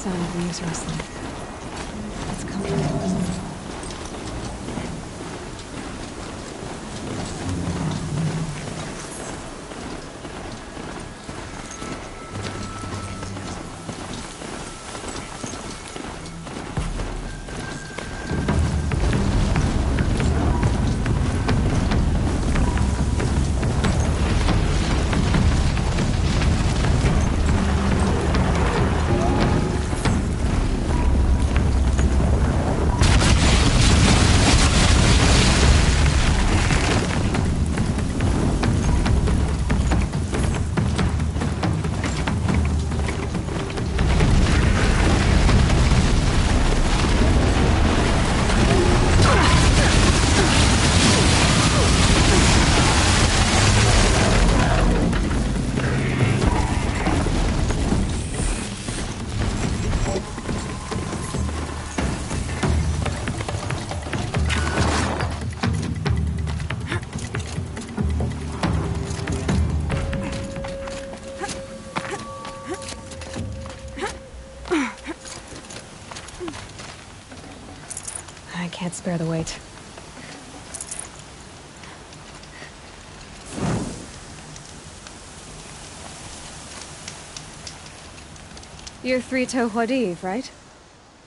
sound of leaves rustling. It's comforting. I can't spare the weight. You're Three-Toe Huadiv, right?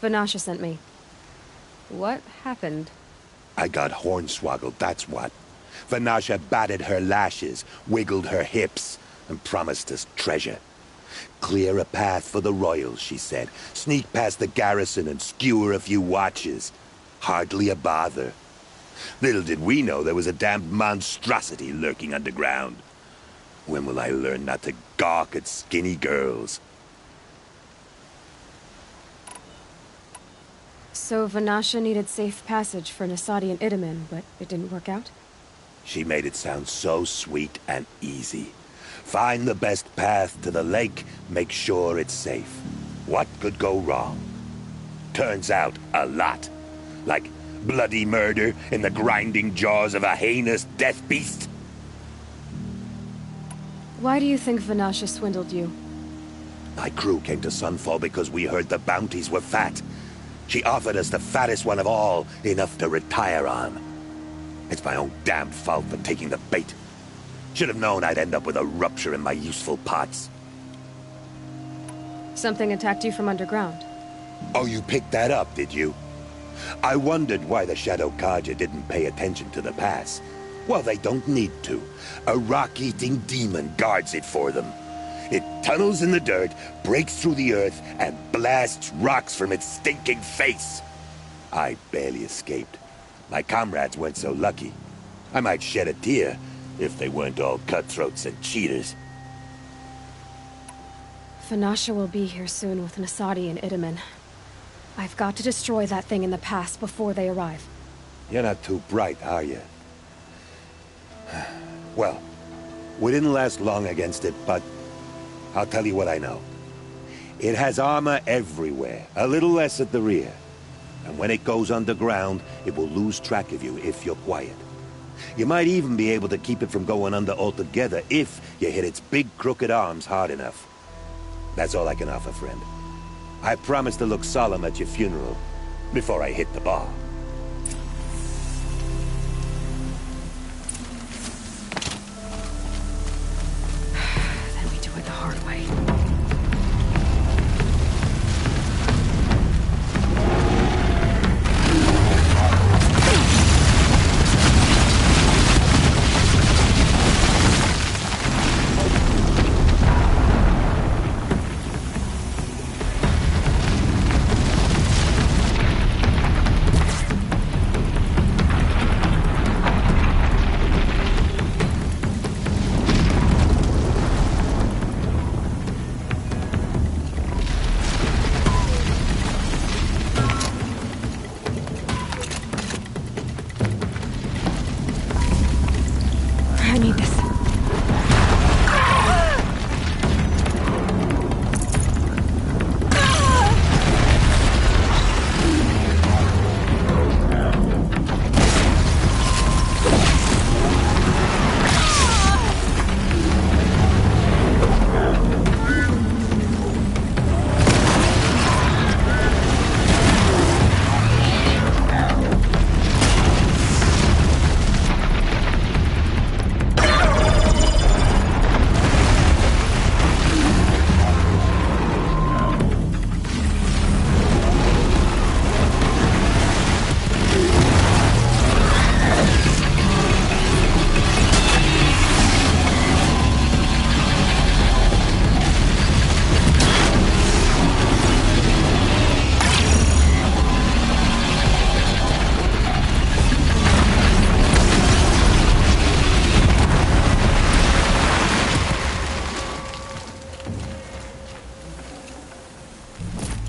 Vanasha sent me. What happened? I got hornswoggled, that's what. Vanasha batted her lashes, wiggled her hips, and promised us treasure. Clear a path for the royals, she said. Sneak past the garrison and skewer a few watches. Hardly a bother. Little did we know there was a damned monstrosity lurking underground. When will I learn not to gawk at skinny girls? So Vanasha needed safe passage for Nasadi and Idaman, but it didn't work out? She made it sound so sweet and easy. Find the best path to the lake, make sure it's safe. What could go wrong? Turns out, a lot. Like bloody murder in the grinding jaws of a heinous death beast. Why do you think Vanasha swindled you? My crew came to Sunfall because we heard the bounties were fat. She offered us the fattest one of all, enough to retire on. It's my own damn fault for taking the bait. Should have known I'd end up with a rupture in my useful parts. Something attacked you from underground. Oh, you picked that up, did you? I wondered why the Shadow Kaja didn't pay attention to the pass. Well, they don't need to. A rock-eating demon guards it for them. It tunnels in the dirt, breaks through the earth, and blasts rocks from its stinking face. I barely escaped. My comrades weren't so lucky. I might shed a tear if they weren't all cutthroats and cheaters. Vanasha will be here soon with Nasadi and Idaman. I've got to destroy that thing in the pass before they arrive. You're not too bright, are you? Well, we didn't last long against it, but I'll tell you what I know. It has armor everywhere, a little less at the rear. And when it goes underground, it will lose track of you if you're quiet. You might even be able to keep it from going under altogether if you hit its big crooked arms hard enough. That's all I can offer, friend. I promise to look solemn at your funeral before I hit the bar. Then we do it the hard way.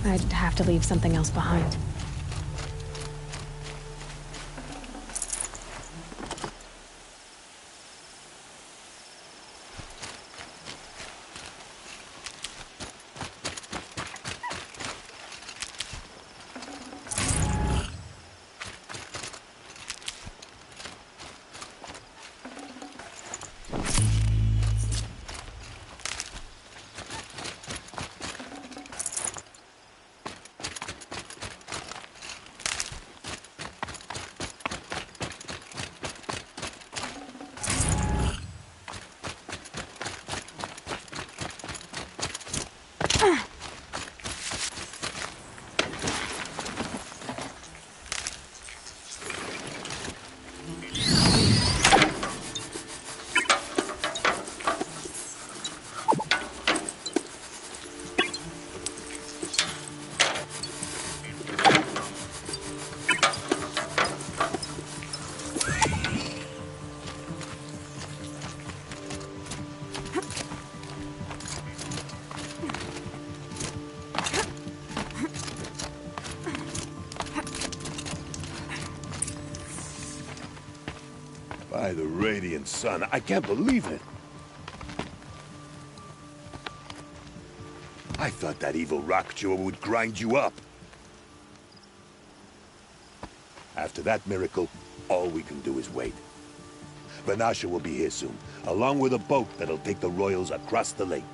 I'd have to leave something else behind. By the radiant sun, I can't believe it. I thought that evil rock chewer would grind you up. After that miracle, all we can do is wait. Vanasha will be here soon, along with a boat that'll take the royals across the lake.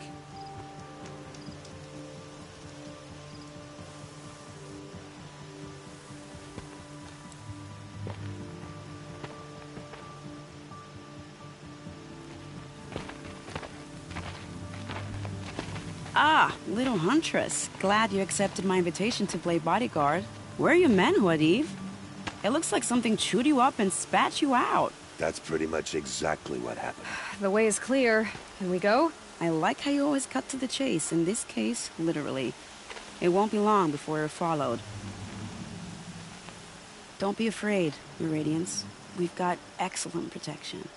Ah, little huntress. Glad you accepted my invitation to play bodyguard. Where are your men, Huadiv? It looks like something chewed you up and spat you out. That's pretty much exactly what happened. The way is clear. Can we go? I like how you always cut to the chase. In this case, literally. It won't be long before you're followed. Don't be afraid, Your Radiance. We've got excellent protection.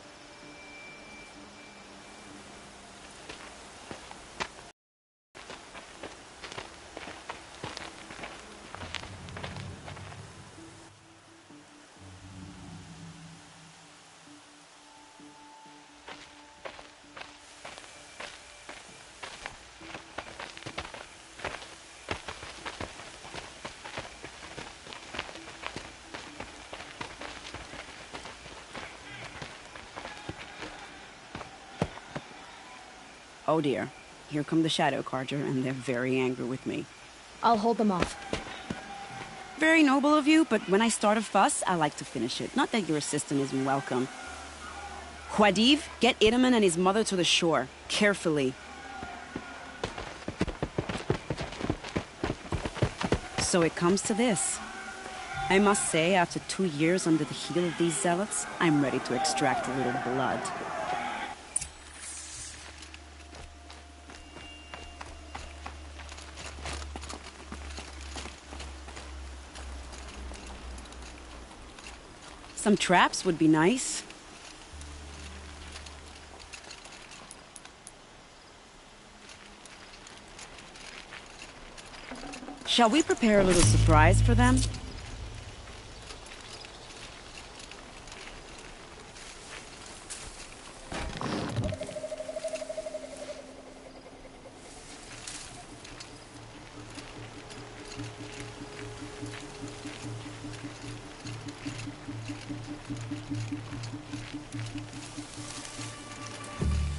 Oh dear, here come the Shadow Carter, and they're very angry with me. I'll hold them off. Very noble of you, but when I start a fuss, I like to finish it. Not that your assistant isn't welcome. Huadiv, get Itaman and his mother to the shore. Carefully. So it comes to this. I must say, after 2 years under the heel of these zealots, I'm ready to extract a little blood. Some traps would be nice. Shall we prepare a little surprise for them?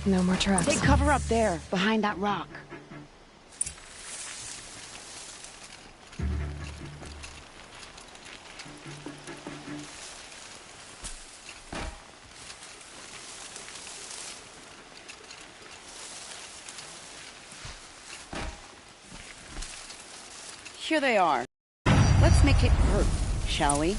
No more traps. Take cover up there, behind that rock. Here they are. Let's make it hurt, shall we?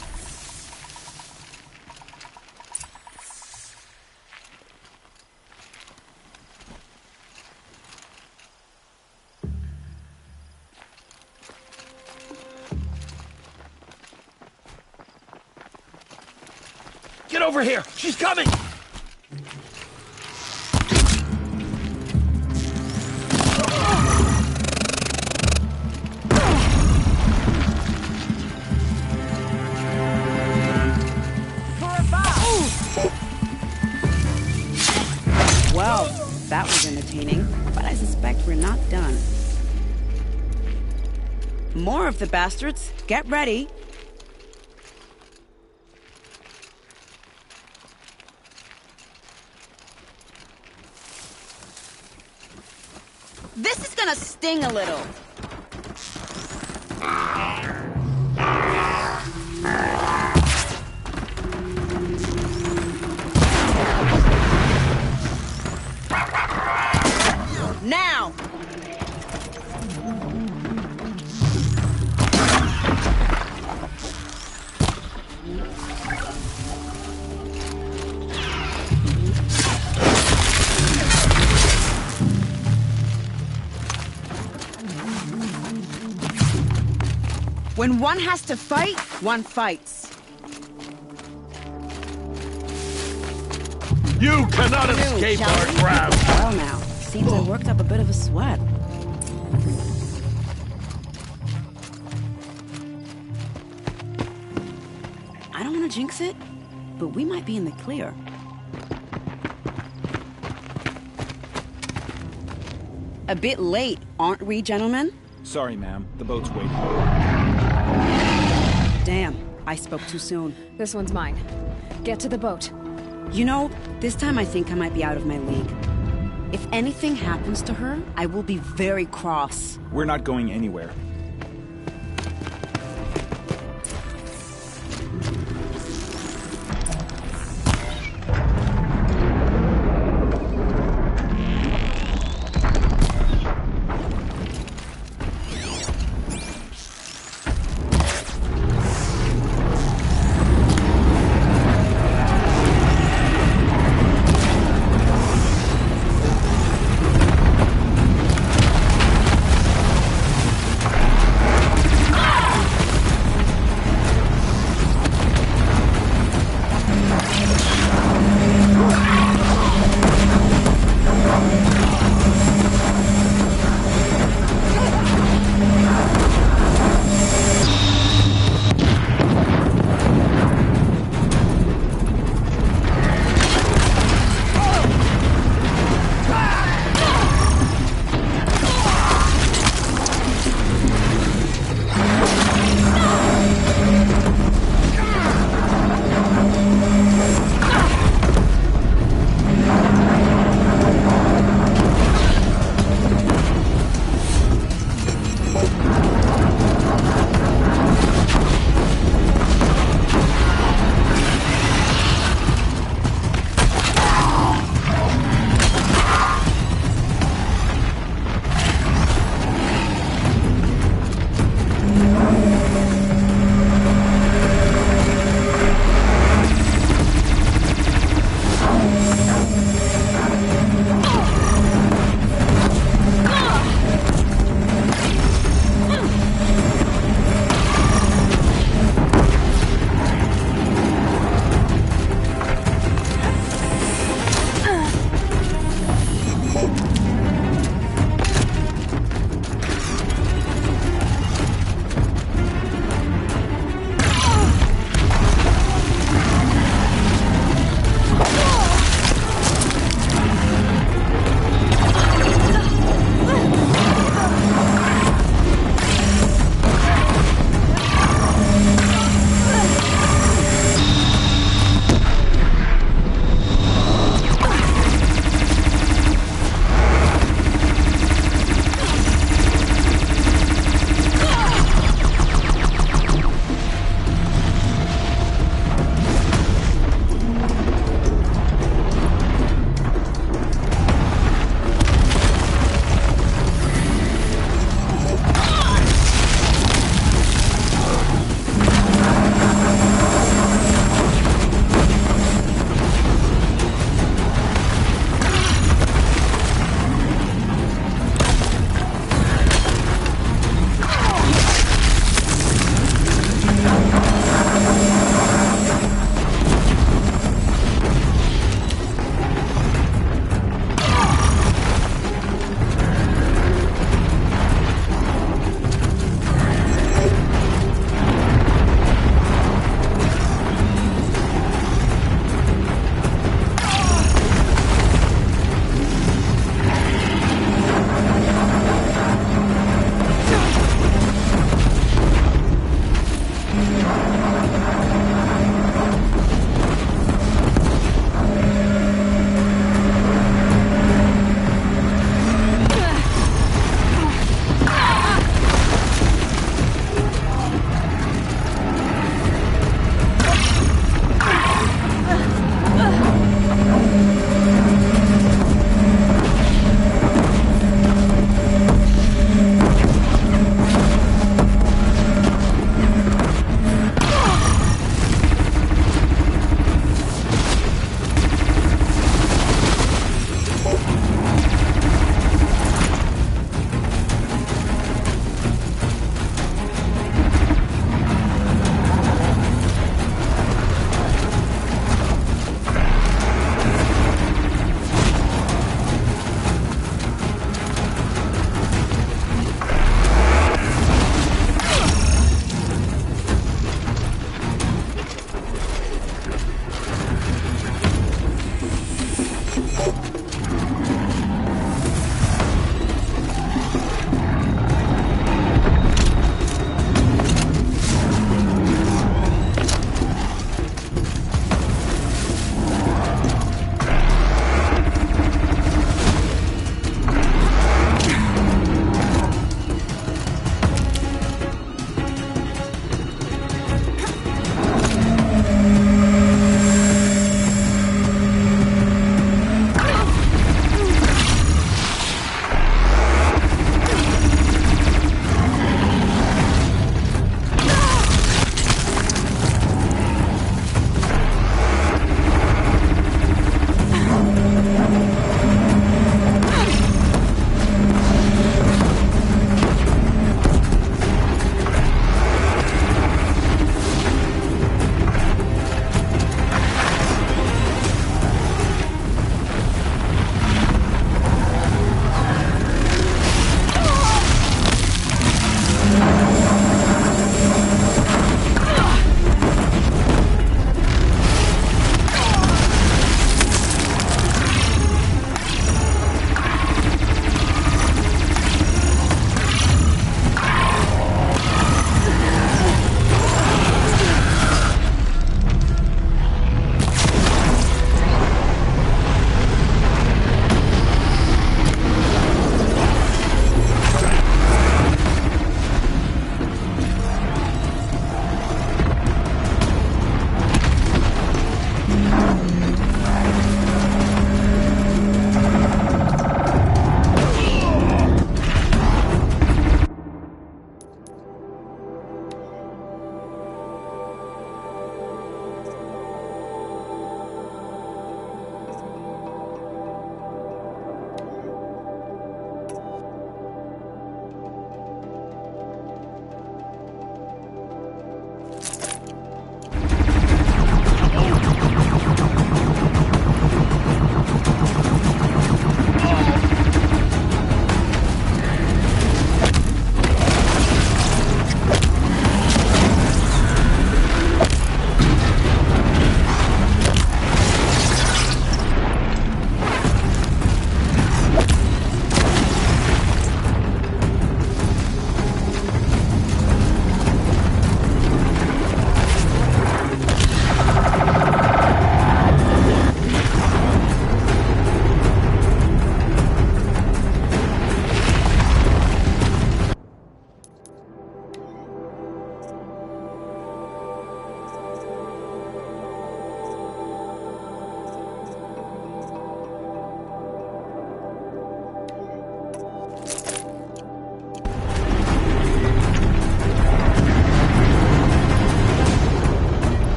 Get over here! She's coming! suspect we're not done. More of the bastards. Get ready. This is gonna sting a little. Now! When one has to fight, one fights. You cannot escape our grasp! Well now, seems I worked up a bit of a sweat. I don't want to jinx it, but we might be in the clear. A bit late, aren't we, gentlemen? Sorry, ma'am. The boat's waiting. Damn, I spoke too soon. This one's mine. Get to the boat. You know, this time I think I might be out of my league. If anything happens to her, I will be very cross. We're not going anywhere.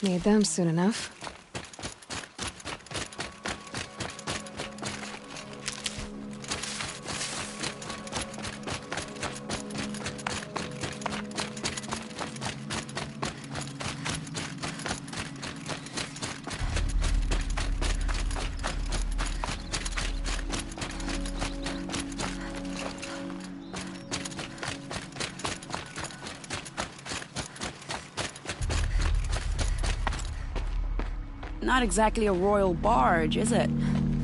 Need them soon enough. Not exactly a royal barge, is it?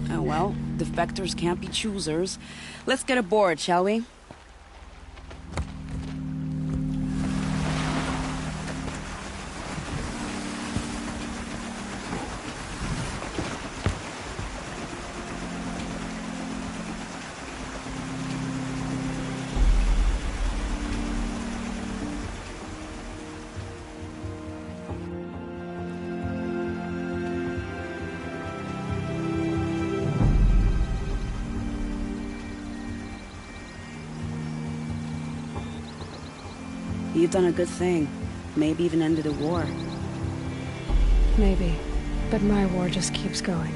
Oh well, defectors can't be choosers. Let's get aboard, shall we? You've done a good thing. Maybe even ended a war. Maybe. But my war just keeps going.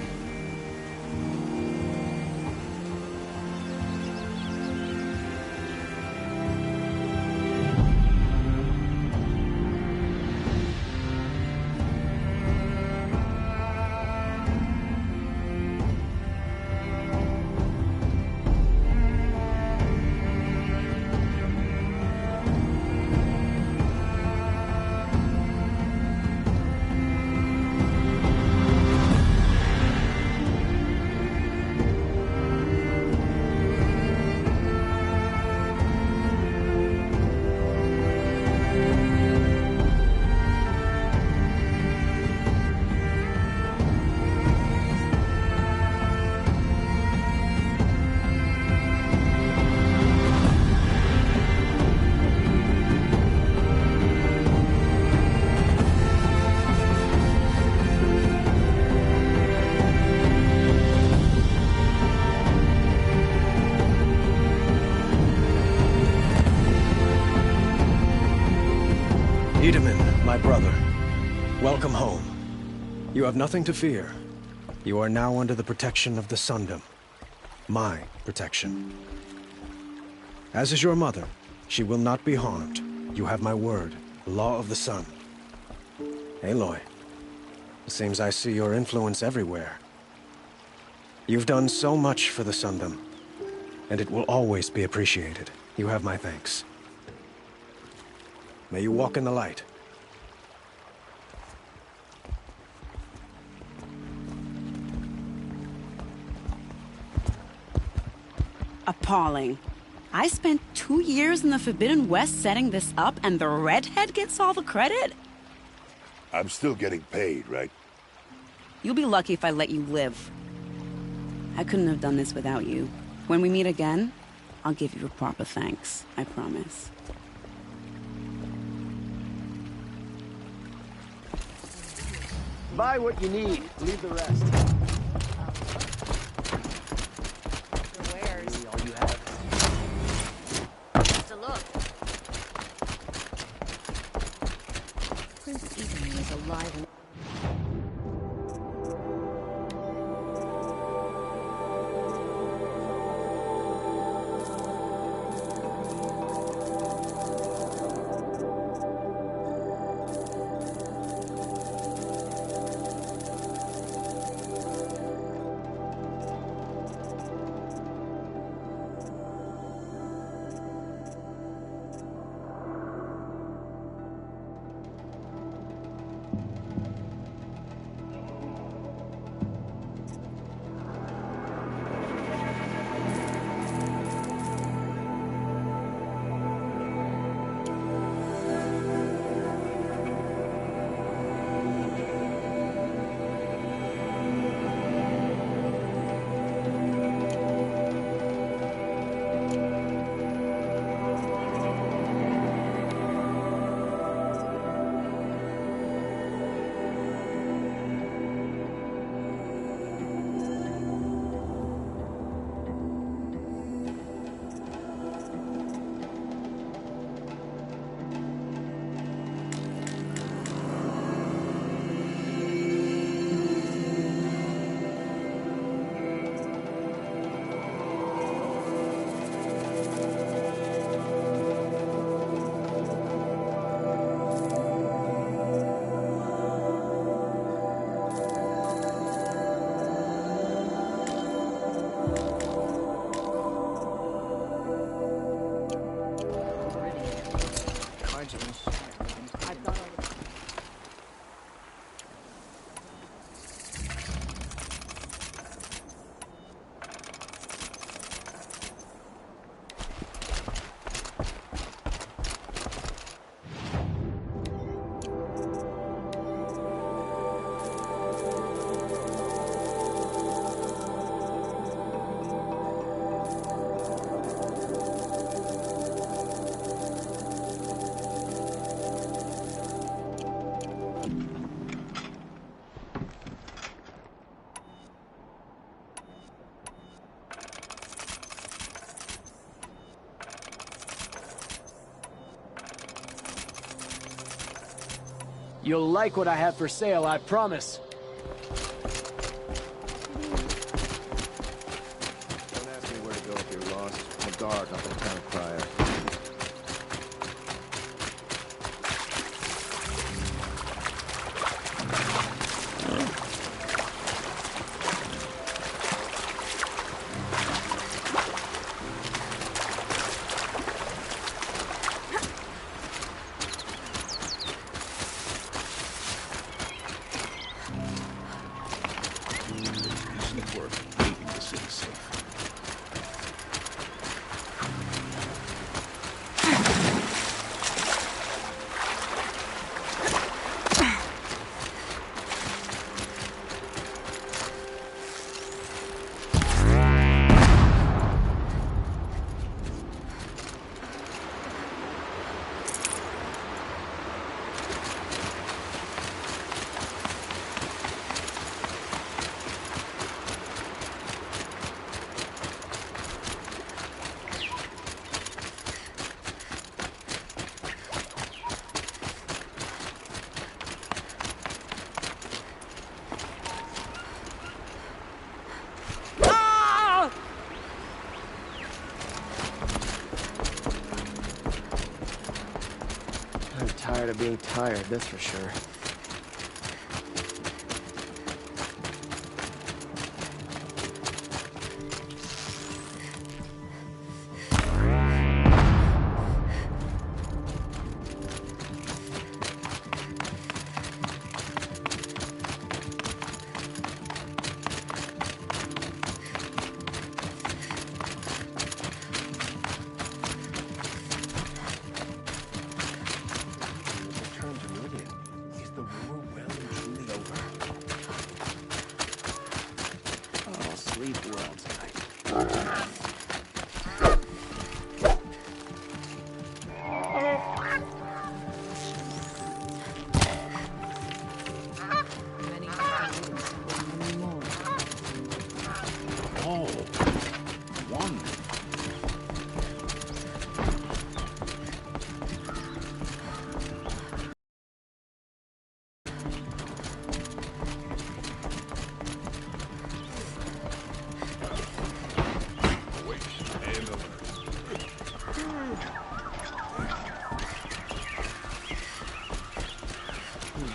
My brother, welcome home. You have nothing to fear. You are now under the protection of the Sundom. My protection. As is your mother, she will not be harmed. You have my word, the law of the sun. Aloy, it seems I see your influence everywhere. You've done so much for the Sundom, and it will always be appreciated. You have my thanks. May you walk in the light. Appalling. I spent 2 years in the Forbidden West setting this up, and the redhead gets all the credit? I'm still getting paid, right? You'll be lucky if I let you live. I couldn't have done this without you. When we meet again, I'll give you a proper thanks. I promise. Buy what you need. Leave the rest. All you have. Just a look. Prince Ethan is alive and... You'll like what I have for sale, I promise. Don't ask me where to go if you're lost. I'm a guard, not a town crier. I'm tired of being tired, that's for sure.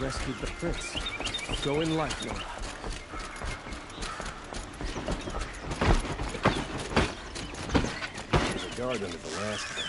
Rescued the prince. Go in life, Nora. There's a guard under the last one.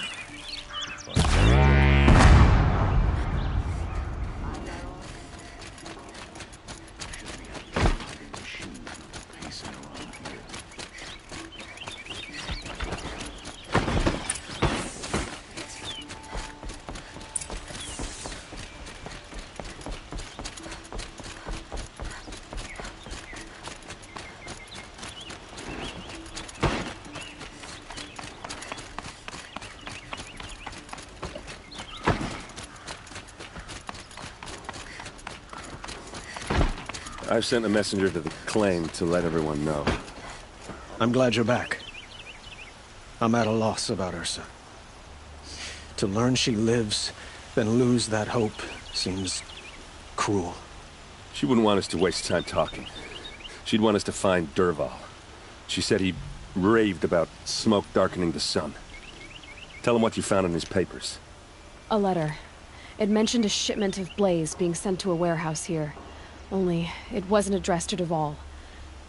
I've sent a messenger to the claim to let everyone know. I'm glad you're back. I'm at a loss about Ursa. To learn she lives, then lose that hope, seems cruel. She wouldn't want us to waste time talking. She'd want us to find Dervahl. She said he raved about smoke darkening the sun. Tell him what you found in his papers. A letter. It mentioned a shipment of blaze being sent to a warehouse here. Only, it wasn't addressed to Dervahl.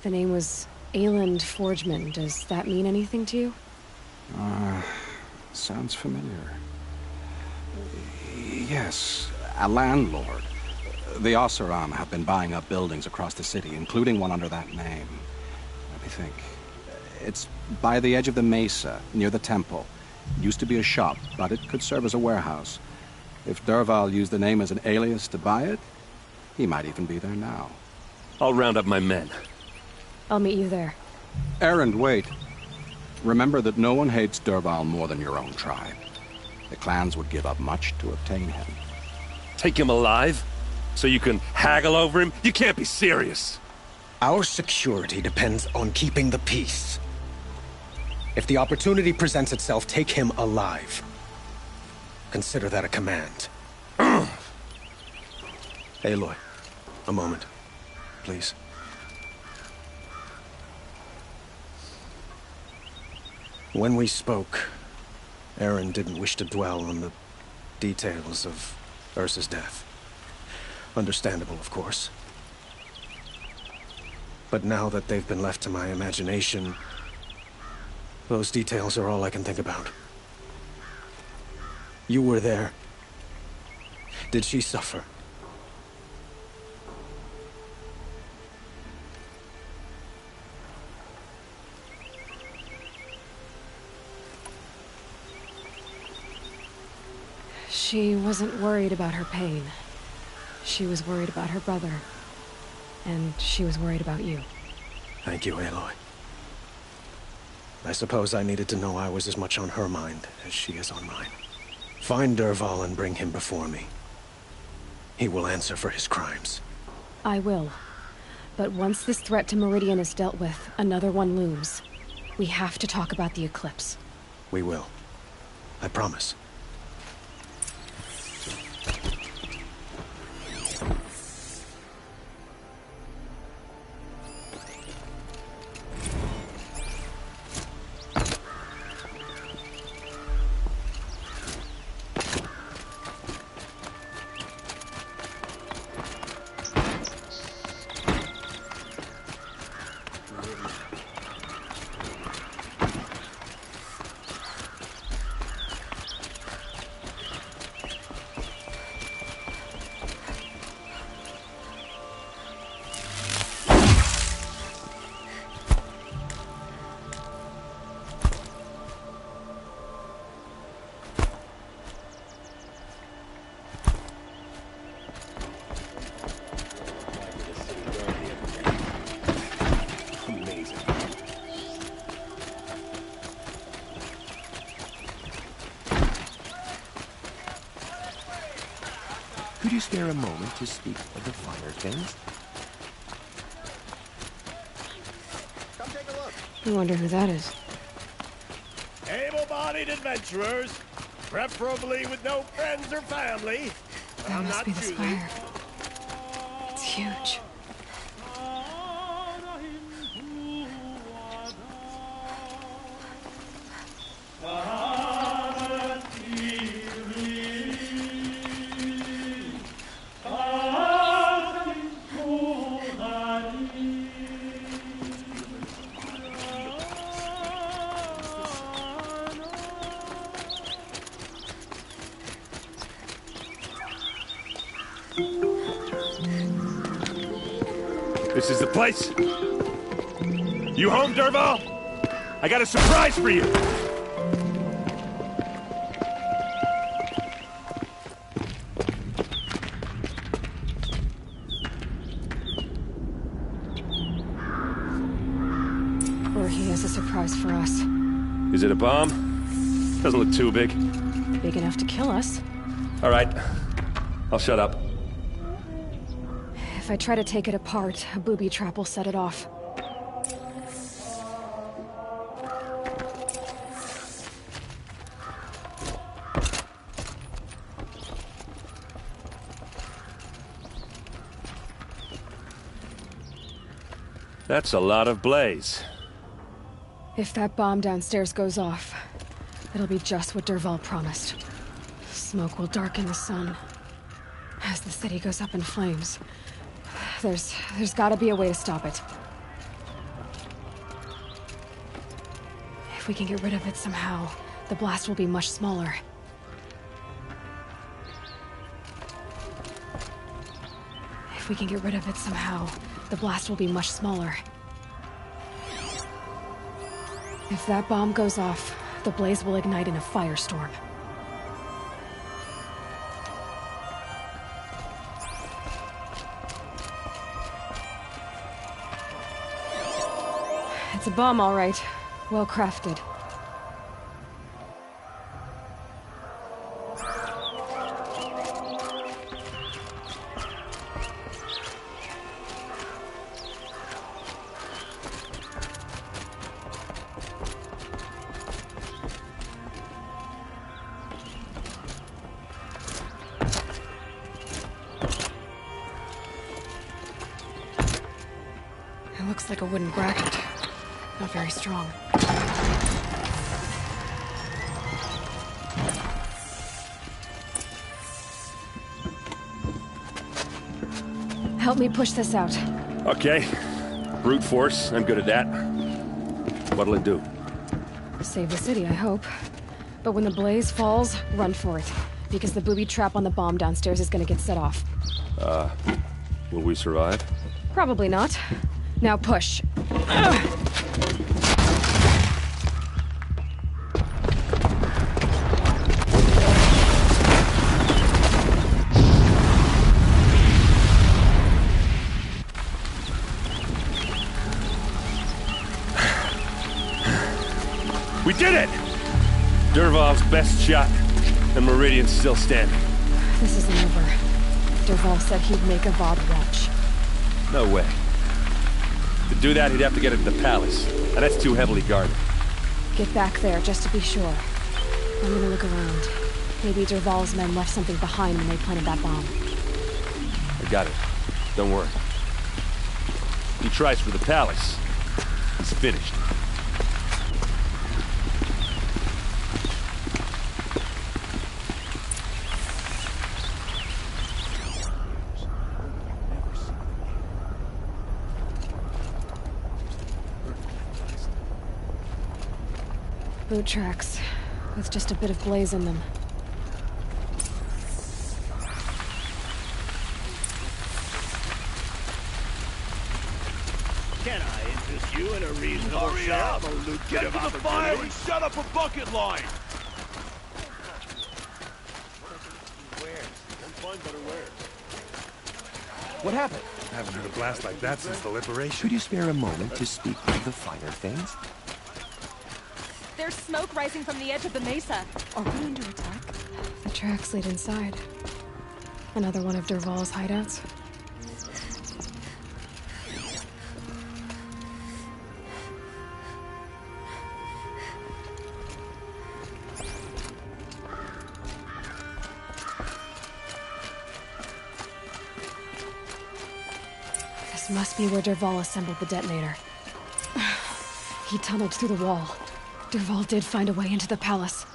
The name was Ayland Forgeman. Does that mean anything to you? Sounds familiar. Yes, a landlord. The Oseram have been buying up buildings across the city, including one under that name. Let me think. It's by the edge of the mesa, near the temple. It used to be a shop, but it could serve as a warehouse. If Dervahl used the name as an alias to buy it, he might even be there now. I'll round up my men. I'll meet you there. Erend, wait. Remember that no one hates Dervahl more than your own tribe. The clans would give up much to obtain him. Take him alive? So you can haggle over him? You can't be serious. Our security depends on keeping the peace. If the opportunity presents itself, take him alive. Consider that a command. Aloy, a moment, please. When we spoke, Aaron didn't wish to dwell on the details of Ursa's death. Understandable, of course. But now that they've been left to my imagination, those details are all I can think about. You were there. Did she suffer? She wasn't worried about her pain. She was worried about her brother. And she was worried about you. Thank you, Aloy. I suppose I needed to know I was as much on her mind as she is on mine. Find Dervahl and bring him before me. He will answer for his crimes. I will. But once this threat to Meridian is dealt with, another one looms. We have to talk about the eclipse. We will. I promise. Could you spare a moment to speak of the finer things? Come take a look. I wonder who that is. Able-bodied adventurers, preferably with no friends or family. That I'm must not be the choosy. spire. It's huge. This is the place? You home, Dervahl? I got a surprise for you! Or he has a surprise for us. Is it a bomb? Doesn't look too big. Big enough to kill us. All right. I'll shut up. If I try to take it apart, a booby trap will set it off. That's a lot of blaze. If that bomb downstairs goes off, it'll be just what Dervahl promised. Smoke will darken the sun. As the city goes up in flames, there's gotta be a way to stop it. If we can get rid of it somehow, the blast will be much smaller. If we can get rid of it somehow, the blast will be much smaller. If that bomb goes off, the blaze will ignite in a firestorm. It's a bomb, all right. Well crafted. It looks like a wooden bracket. Not very strong. Help me push this out. Okay. Brute force, I'm good at that. What'll it do? Save the city, I hope. But when the blaze falls, run for it. Because the booby trap on the bomb downstairs is gonna get set off. Will we survive? Probably not. Now push. We did it! Dervahl's best shot, and Meridian's still standing. This isn't over. Dervahl said he'd make Avad watch. No way. To do that, he'd have to get into the palace, and that's too heavily guarded. Get back there, just to be sure. I'm gonna look around. Maybe Dervahl's men left something behind when they planted that bomb. I got it. Don't worry. He tries for the palace. He's finished. Boot tracks, with just a bit of blaze in them. Can I interest you in a reasonable shot of a lucrative opportunity? Get to the fire and shut up a bucket line! What happened? I haven't heard a blast like that since the liberation. Could you spare a moment to speak of the finer things? There's smoke rising from the edge of the mesa. Are we under attack? The tracks lead inside. Another one of Dervahl's hideouts. This must be where Dervahl assembled the detonator. He tunneled through the wall. Dervahl did find a way into the palace.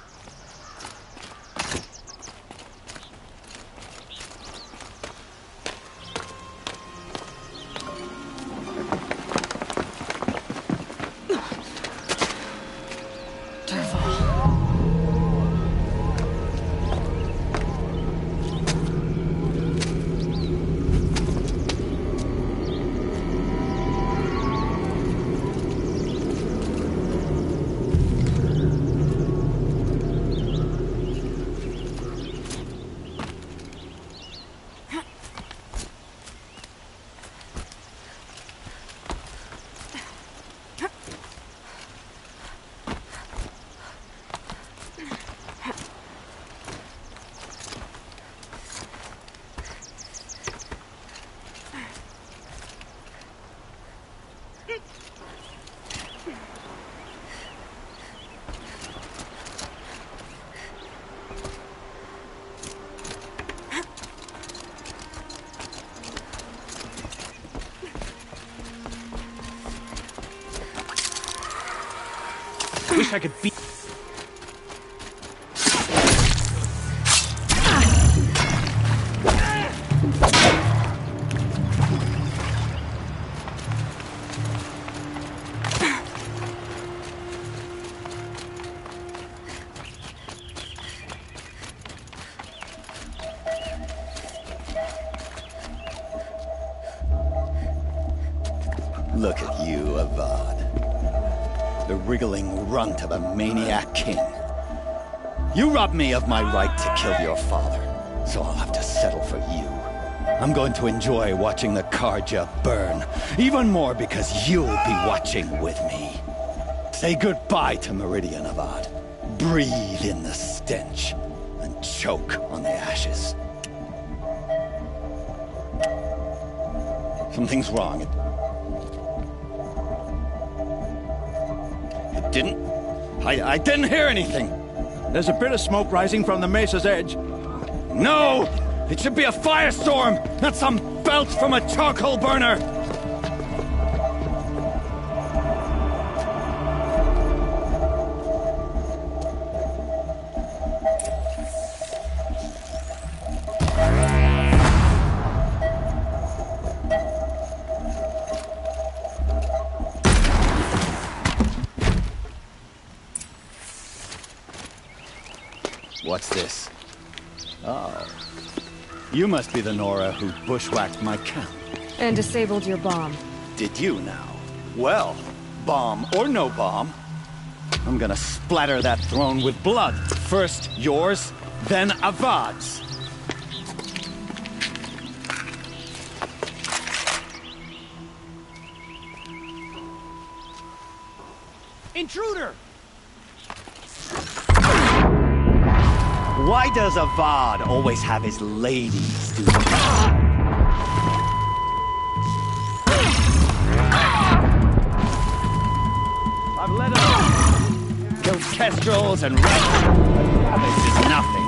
Wish I could beat. Look at you, Avad. The wriggling runt of a maniac king. You robbed me of my right to kill your father, so I'll have to settle for you. I'm going to enjoy watching the Karja burn, even more because you'll be watching with me. Say goodbye to Meridian, Avad. Breathe in the stench, and choke on the ashes. Something's wrong. It didn't... I didn't hear anything. There's a bit of smoke rising from the mesa's edge. No! It should be a firestorm, not some belch from a charcoal burner! What's this? Oh. You must be the Nora who bushwhacked my camp. And disabled your bomb. Did you now? Well, bomb or no bomb, I'm gonna splatter that throne with blood. First yours, then Avad's. Intruder! Why does Avad always have his ladies do that? I've let him kill kestrels and rats. This is nothing.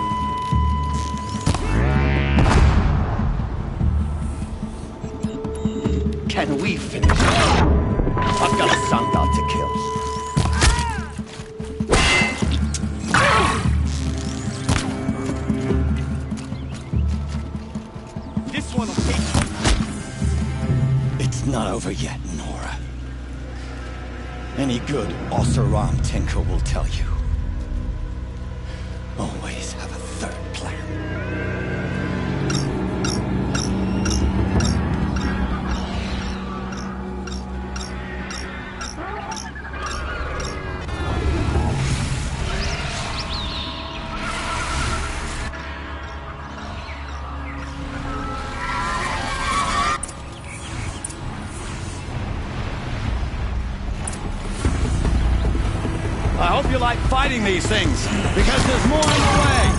Can we finish it? I've got a sun god to kill. This one will take you. It's not over yet, Nora. Any good Horison tinker will tell you. Always have a third plan. I hope you like fighting these things, because there's more on the way!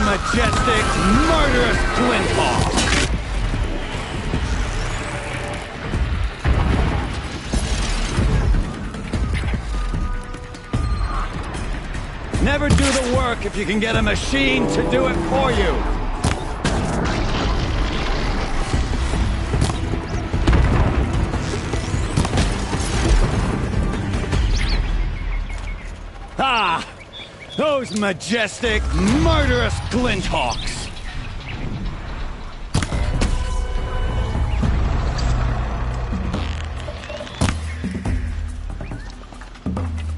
Majestic, murderous Glinthawk! Never do the work if you can get a machine to do it for you! Ah! Those majestic, murderous Glinthawks!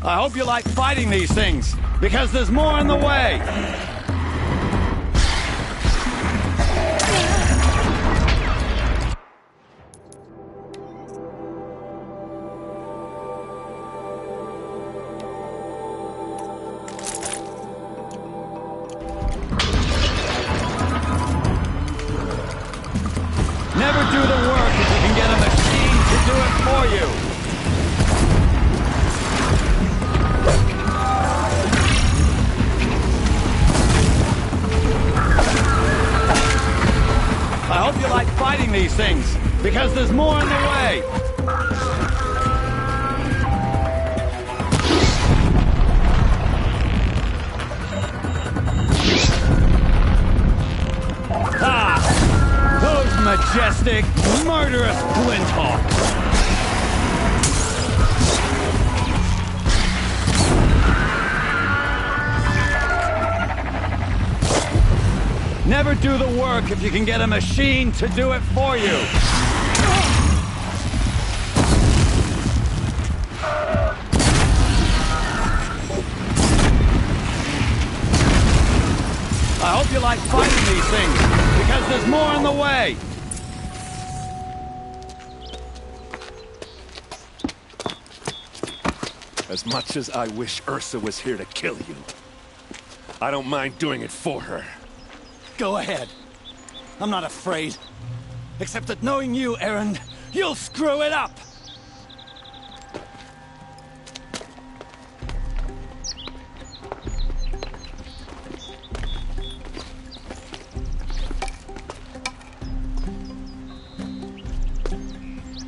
I hope you like fighting these things, because there's more in the way! Never do the work if you can get a machine to do it for you! I hope you like fighting these things, because there's more in the way! Majestic, murderous Glinthawks! Never do the work if you can get a machine to do it for you! I hope you like fighting these things, because there's more in the way! As much as I wish Ursa was here to kill you, I don't mind doing it for her. Go ahead. I'm not afraid. Except that knowing you, Erend, you'll screw it up!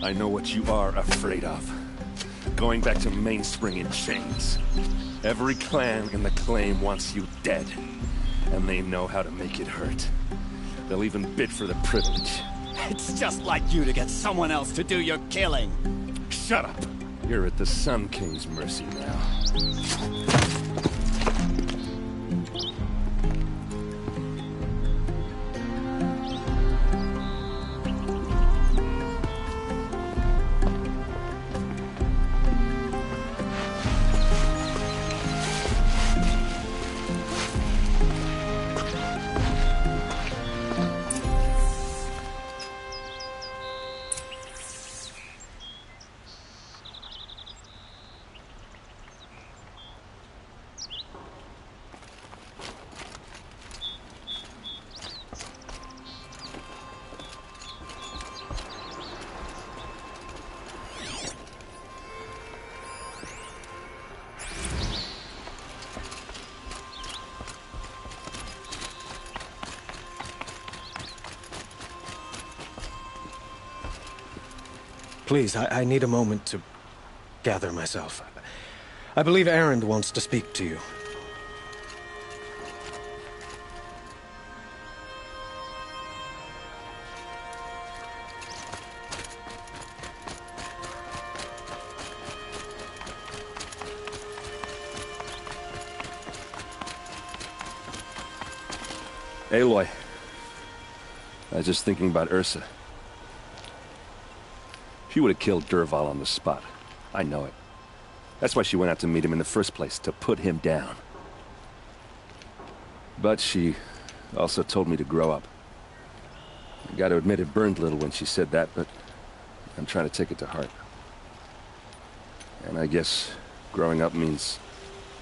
I know what you are afraid of. Going back to Mainspring in chains. Every clan in the claim wants you dead. And they know how to make it hurt. They'll even bid for the privilege. It's just like you to get someone else to do your killing. Shut up! You're at the Sun King's mercy now. Please, I need a moment to gather myself. I believe Erend wants to speak to you. Aloy. I was just thinking about Ursa. She would have killed Dervahl on the spot. I know it. That's why she went out to meet him in the first place, to put him down. But she also told me to grow up. I gotta admit it burned a little when she said that, but I'm trying to take it to heart. And I guess growing up means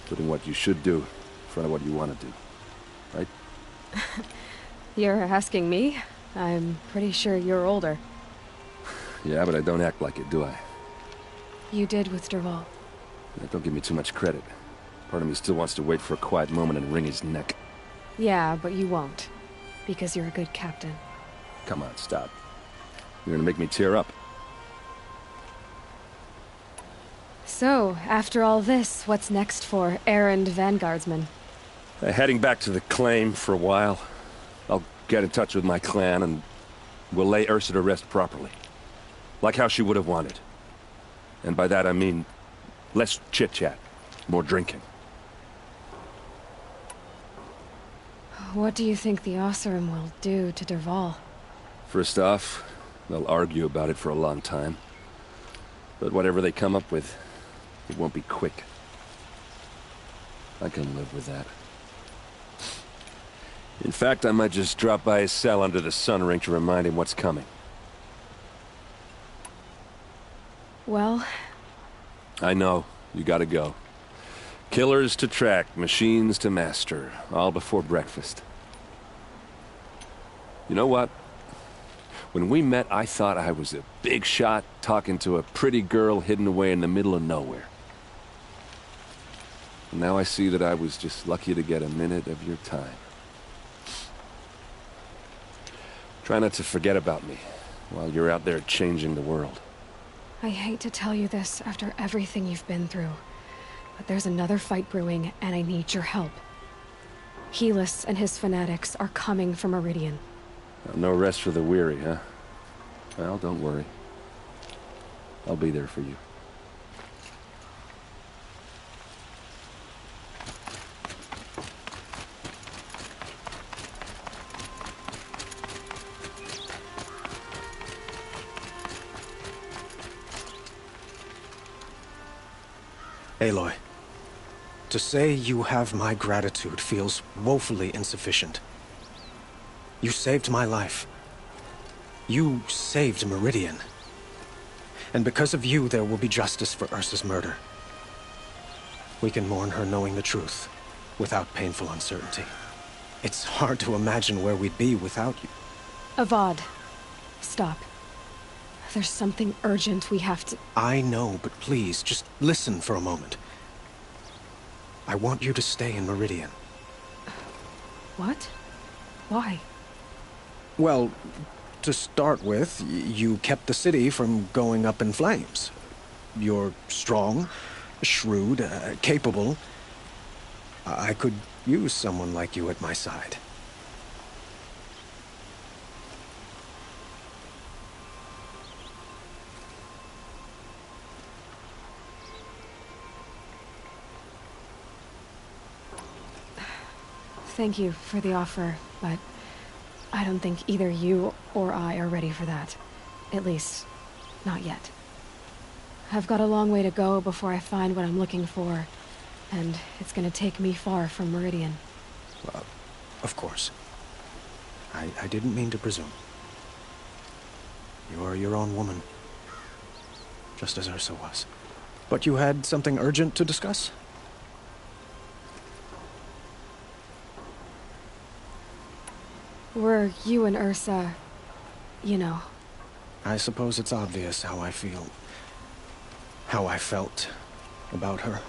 putting what you should do in front of what you want to do. Right? You're asking me? I'm pretty sure you're older. Yeah, but I don't act like it, do I? You did with Dervahl. Don't give me too much credit. Part of me still wants to wait for a quiet moment and wring his neck. Yeah, but you won't. Because you're a good captain. Come on, stop. You're gonna make me tear up. So, after all this, what's next for Erend Vanguardsman? Heading back to the claim for a while. I'll get in touch with my clan and we'll lay Ursa to rest properly. Like how she would have wanted. And by that I mean less chit-chat, more drinking. What do you think the Oseram will do to Dervahl? First off, they'll argue about it for a long time. But whatever they come up with, it won't be quick. I can live with that. In fact, I might just drop by his cell under the sun ring to remind him what's coming. Well... I know. You gotta go. Killers to track, machines to master, all before breakfast. You know what? When we met, I thought I was a big shot talking to a pretty girl hidden away in the middle of nowhere. And now I see that I was just lucky to get a minute of your time. Try not to forget about me while you're out there changing the world. I hate to tell you this after everything you've been through, but there's another fight brewing, and I need your help. Helis and his fanatics are coming for Meridian. No rest for the weary, huh? Well, don't worry. I'll be there for you. Aloy, to say you have my gratitude feels woefully insufficient. You saved my life. You saved Meridian. And because of you, there will be justice for Ursa's murder. We can mourn her knowing the truth, without painful uncertainty. It's hard to imagine where we'd be without you. Avad, stop. There's something urgent we have to... I know, but please, just listen for a moment. I want you to stay in Meridian. What? Why? Well, to start with, you kept the city from going up in flames. You're strong, shrewd, capable. I could use someone like you at my side. Thank you for the offer, but I don't think either you or I are ready for that. At least, not yet. I've got a long way to go before I find what I'm looking for, and it's gonna take me far from Meridian. Well, of course. I didn't mean to presume. You are your own woman, just as Ursa was. But you had something urgent to discuss? Were you and Ursa, you know? I suppose it's obvious how I feel. How I felt about her.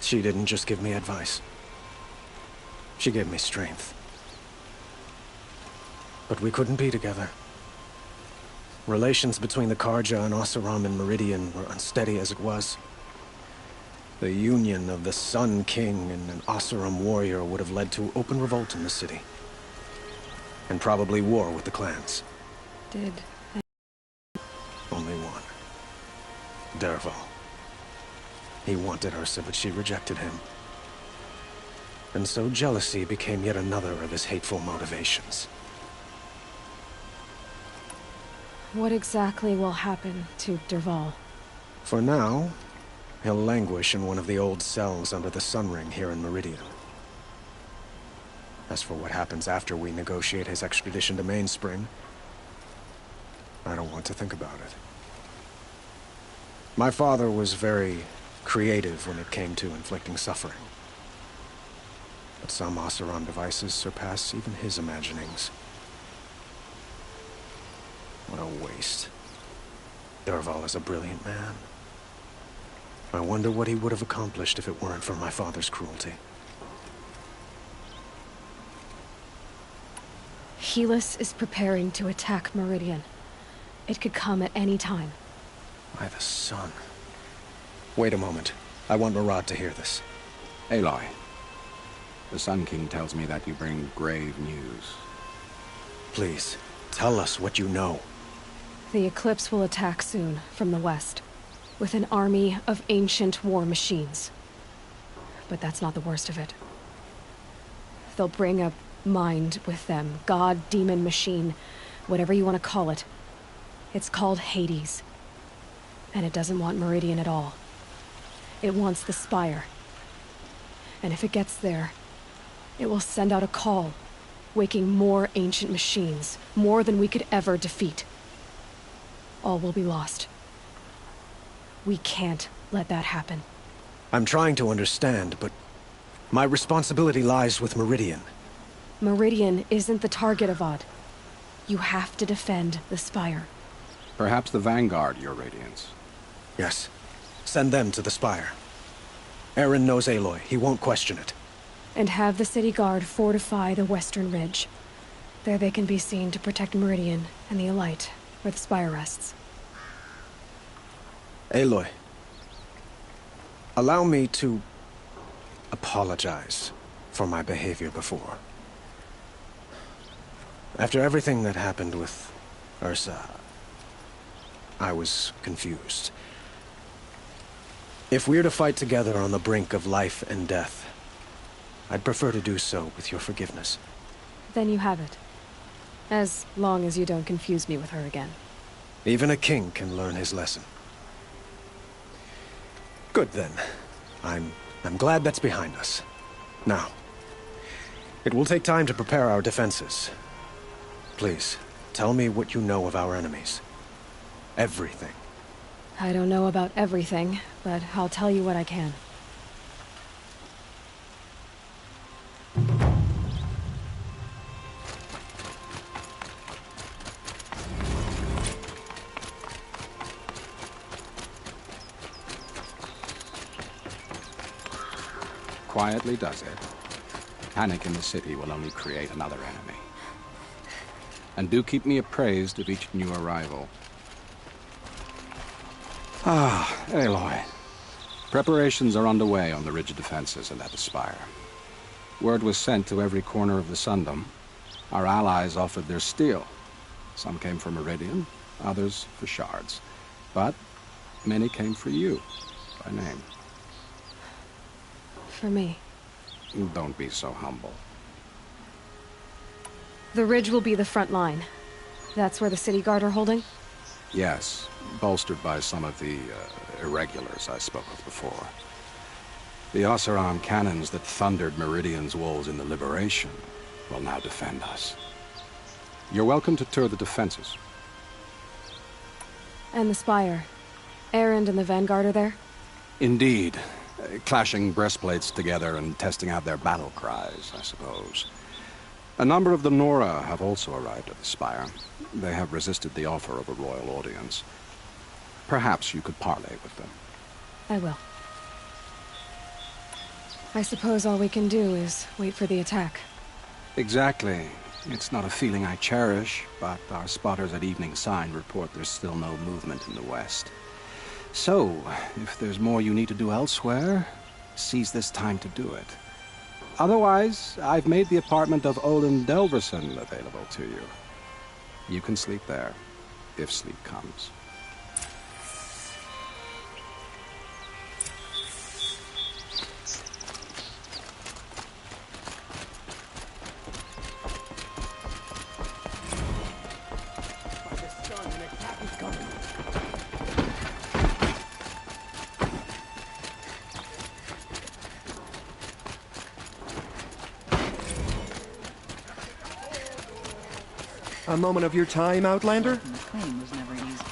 She didn't just give me advice. She gave me strength. But we couldn't be together. Relations between the Karja and Oseram and Meridian were unsteady as it was. The union of the Sun King and an Oseram warrior would have led to open revolt in the city. And probably war with the clans. Did... Only one. Dervahl. He wanted Ursa, but she rejected him. And so jealousy became yet another of his hateful motivations. What exactly will happen to Dervahl? For now, he'll languish in one of the old cells under the Sun Ring here in Meridian. As for what happens after we negotiate his extradition to Mainspring, I don't want to think about it. My father was very creative when it came to inflicting suffering. But some Oseram devices surpass even his imaginings. What a waste. Dervahl is a brilliant man. I wonder what he would have accomplished if it weren't for my father's cruelty. Helis is preparing to attack Meridian. It could come at any time. By the sun. Wait a moment. I want Murad to hear this. Aloy, the Sun King tells me that you bring grave news. Please, tell us what you know. The Eclipse will attack soon, from the west, with an army of ancient war machines. But that's not the worst of it. They'll bring a mind with them, god, demon, machine, whatever you want to call it. It's called Hades. And it doesn't want Meridian at all. It wants the Spire. And if it gets there, it will send out a call, waking more ancient machines, more than we could ever defeat. All will be lost. We can't let that happen. I'm trying to understand, but my responsibility lies with Meridian. Meridian isn't the target, Avad. You have to defend the Spire. Perhaps the Vanguard, Your Radiance. Yes. Send them to the Spire. Eren knows Aloy. He won't question it. And have the city guard fortify the western ridge. There they can be seen to protect Meridian and the Elite, where the Spire rests. Aloy, allow me to apologize for my behavior before. After everything that happened with Ursa, I was confused. If we're to fight together on the brink of life and death, I'd prefer to do so with your forgiveness. Then you have it. As long as you don't confuse me with her again. Even a king can learn his lesson. Good then. I'm glad that's behind us. Now, it will take time to prepare our defenses. Please, tell me what you know of our enemies. Everything. I don't know about everything, but I'll tell you what I can. Quietly does it. Panic in the city will only create another enemy. And do keep me appraised of each new arrival. Ah, Aloy. Preparations are underway on the ridge of defenses and at the spire. Word was sent to every corner of the Sundom. Our allies offered their steel. Some came for Meridian, others for shards. But many came for you, by name. For me. Don't be so humble. The ridge will be the front line. That's where the city guard are holding? Yes, bolstered by some of the irregulars I spoke of before. The Oseram cannons that thundered Meridian's walls in the Liberation will now defend us. You're welcome to tour the defenses. And the spire. Erend and the Vanguard are there? Indeed. Clashing breastplates together and testing out their battle cries, I suppose. A number of the Nora have also arrived at the spire. They have resisted the offer of a royal audience. Perhaps you could parley with them. I will. I suppose all we can do is wait for the attack. Exactly. It's not a feeling I cherish, but our spotters at Evening Sign report there's still no movement in the west. So, if there's more you need to do elsewhere, seize this time to do it. Otherwise, I've made the apartment of Olin Delverson available to you. You can sleep there, if sleep comes. A moment of your time, Outlander? The claim was never easy.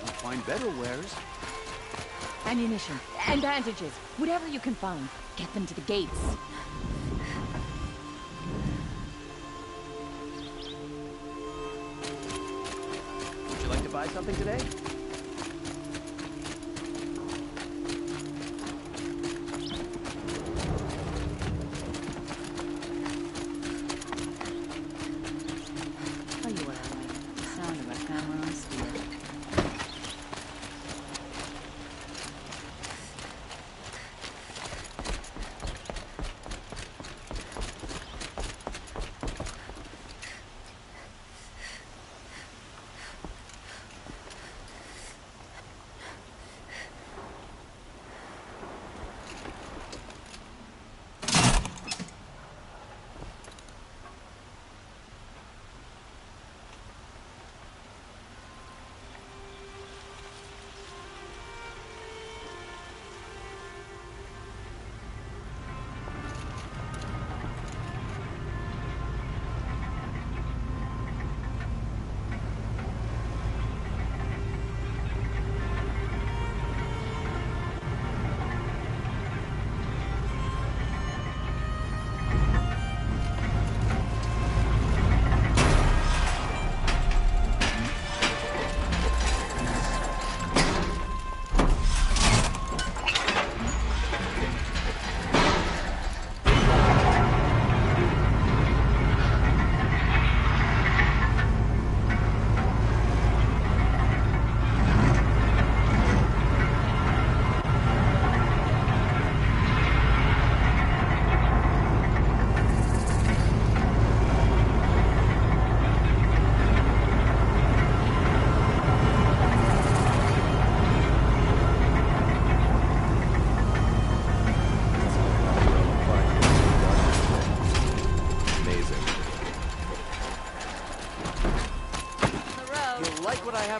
We'll find better wares. Ammunition and bandages, whatever you can find. Get them to the gates. Would you like to buy something today? Tell you what I like. The sound of a hammer on steel.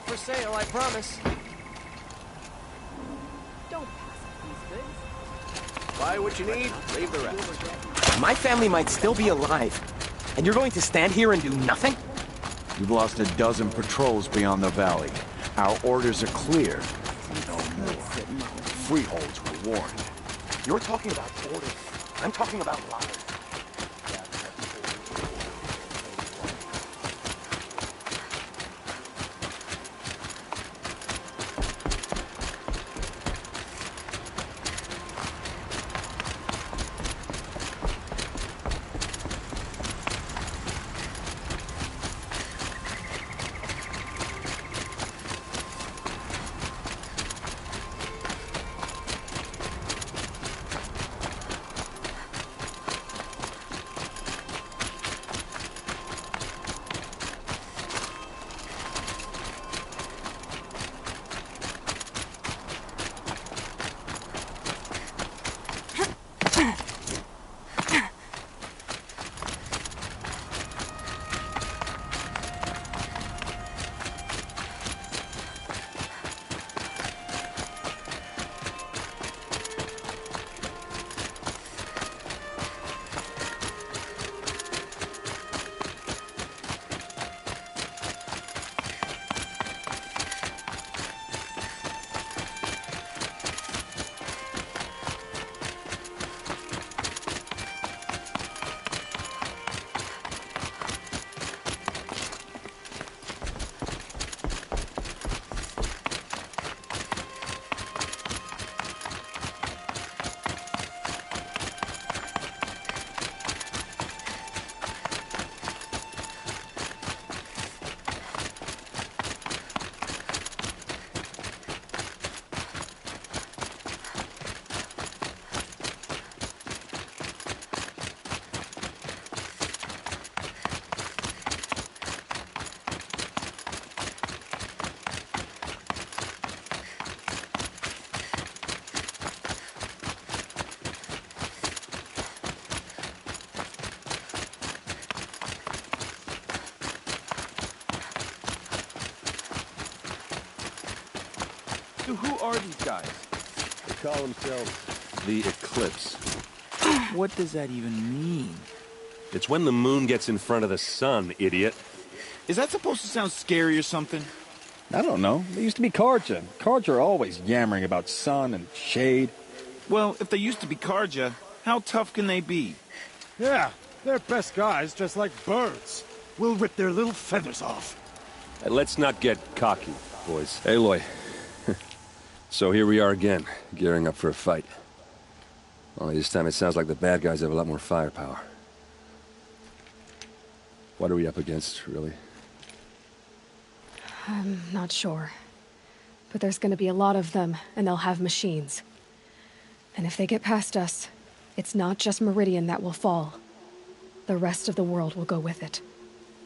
For sale, I promise. Don't pass up these goods. Buy what you need, leave the rest. My family might still be alive, and you're going to stand here and do nothing? You've lost a dozen patrols beyond the valley. Our orders are clear. No more. Freeholds were warned. You're talking about orders. I'm talking about lives. who are these guys? They call themselves the Eclipse. What does that even mean? It's when the moon gets in front of the sun, idiot. Is that supposed to sound scary or something? I don't know. They used to be Karja. Karja are always yammering about sun and shade. Well, if they used to be Karja, how tough can they be? Yeah, they're best guys, just like birds. We'll rip their little feathers off. Let's not get cocky, boys. Aloy. So here we are again, gearing up for a fight. Only this time it sounds like the bad guys have a lot more firepower. What are we up against, really? I'm not sure. But there's gonna be a lot of them, and they'll have machines. And if they get past us, it's not just Meridian that will fall. The rest of the world will go with it.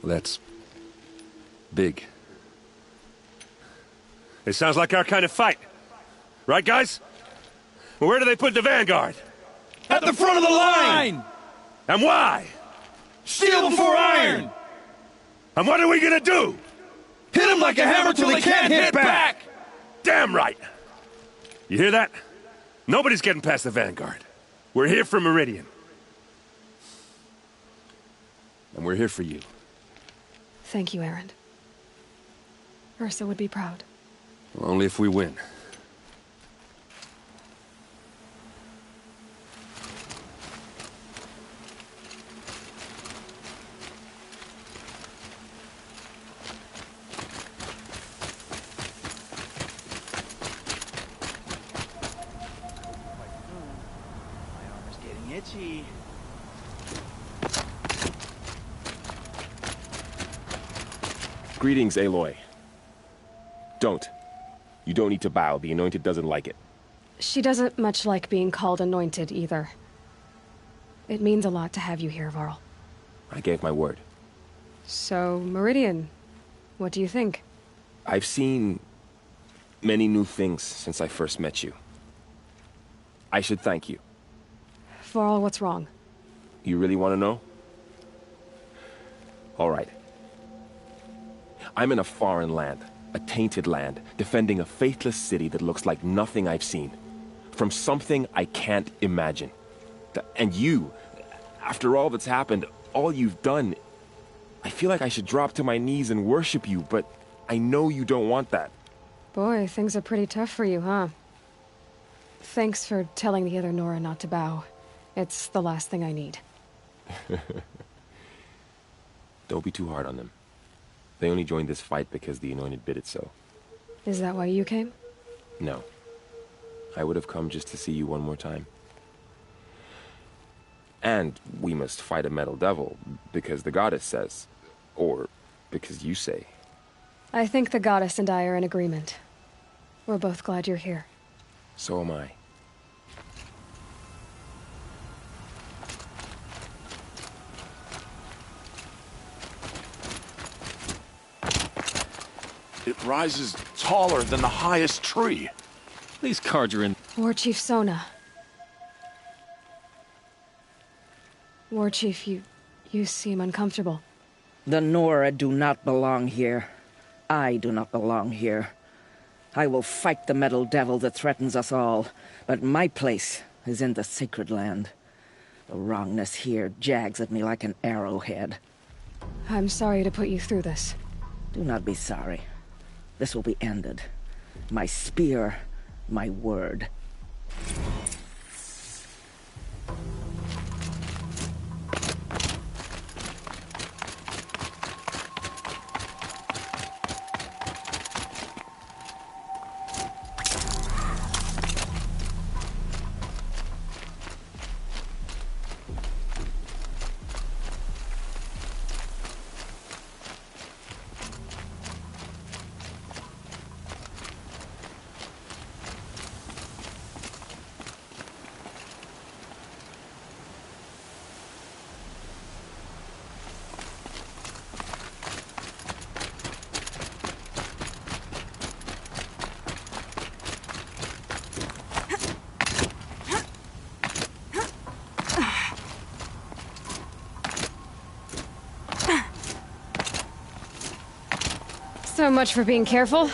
Well, that's big. It sounds like our kind of fight. Right, guys? Well, where do they put the Vanguard? At the front of the line! And why? Steel before iron! And what are we gonna do? Hit them like a hammer till they can't hit back! Damn right! You hear that? Nobody's getting past the Vanguard. We're here for Meridian. And we're here for you. Thank you, Erend. Ursa would be proud. Well, only if we win. Itchy. Greetings, Aloy. Don't. You don't need to bow. The Anointed doesn't like it. She doesn't much like being called Anointed, either. It means a lot to have you here, Varl. I gave my word. So, Meridian, what do you think? I've seen many new things since I first met you. I should thank you. Varl, what's wrong? You really want to know? All right. I'm in a foreign land, a tainted land, defending a faithless city that looks like nothing I've seen. From something I can't imagine. And you, after all that's happened, all you've done, I feel like I should drop to my knees and worship you, but I know you don't want that. Boy, things are pretty tough for you, huh? Thanks for telling the other Nora not to bow. It's the last thing I need. Don't be too hard on them. They only joined this fight because the Anointed bid it so. Is that why you came? No. I would have come just to see you one more time. And we must fight a metal devil, because the goddess says. Or because you say. I think the goddess and I are in agreement. We're both glad you're here. So am I. It rises taller than the highest tree. These cards are in... War Chief Sona. War Chief, you seem uncomfortable. The Nora do not belong here. I do not belong here. I will fight the metal devil that threatens us all, but my place is in the sacred land. The wrongness here jags at me like an arrowhead. I'm sorry to put you through this. Do not be sorry. This will be ended. My spear, my word. So much for being careful.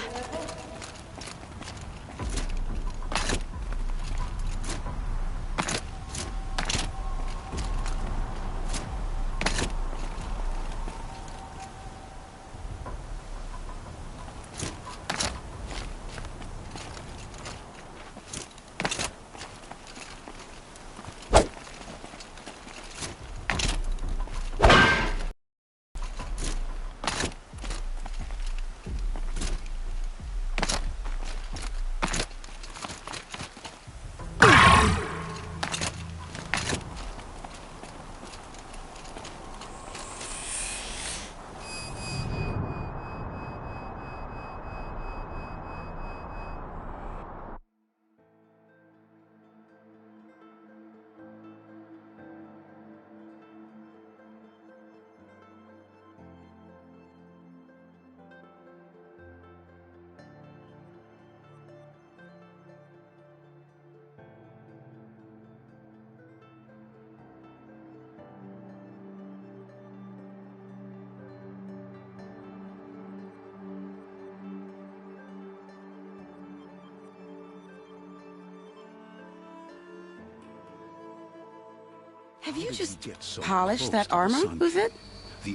Have you just polished that armor, Lufid?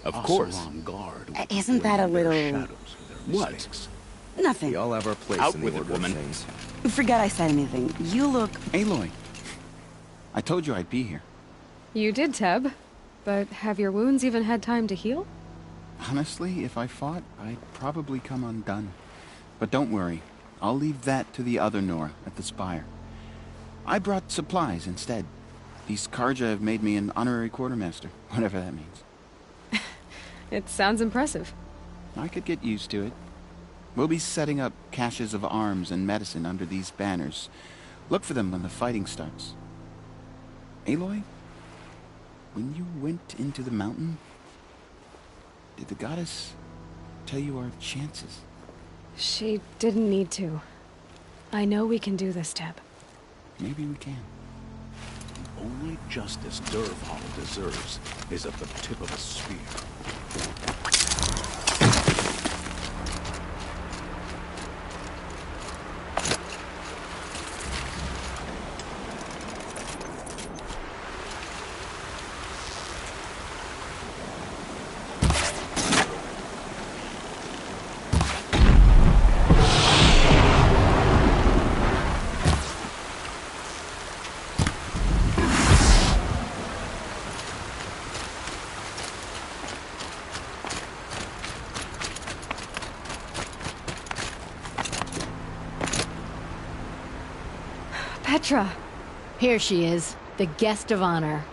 Of course. Isn't that a little... What? Nothing. We all have our place Out in the with it, order of woman. things. Forget I said anything. You look... Aloy, I told you I'd be here. You did, Teb. But have your wounds even had time to heal? Honestly, if I fought, I'd probably come undone. But don't worry. I'll leave that to the other Nora at the Spire. I brought supplies instead. These Karja have made me an honorary quartermaster, whatever that means. It sounds impressive. I could get used to it. We'll be setting up caches of arms and medicine under these banners. Look for them when the fighting starts. Aloy, when you went into the mountain, did the goddess tell you our chances? She didn't need to. I know we can do this, Teb. Maybe we can. The only justice Dervahl deserves is at the tip of a spear. Petra! Here she is, the guest of honor.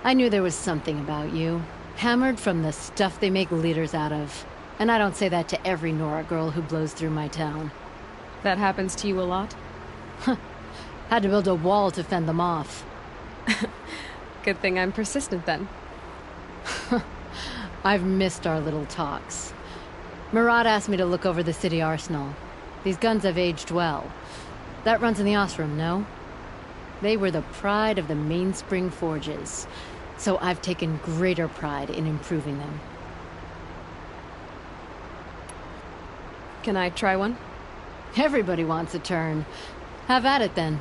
I knew there was something about you. Hammered from the stuff they make leaders out of. And I don't say that to every Nora girl who blows through my town. That happens to you a lot? Had to build a wall to fend them off. Good thing I'm persistent then. I've missed our little talks. Murad asked me to look over the city arsenal. These guns have aged well. That runs in the Osram, no? They were the pride of the Mainspring Forges, so I've taken greater pride in improving them. Can I try one? Everybody wants a turn. Have at it then.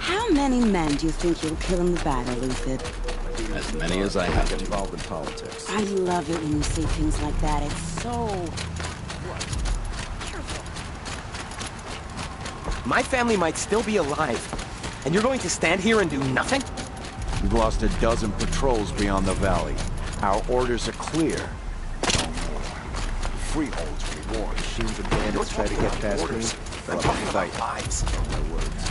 How many men do you think you'll kill in the battle, Lufid? As many as I have involved in politics. I love it when you say things like that. It's so... My family might still be alive, and you're going to stand here and do nothing? We've lost a dozen patrols beyond the valley. Our orders are clear. No more. Freeholds reward. Seems the bandits try to get past me. I'm talking about lives. My words.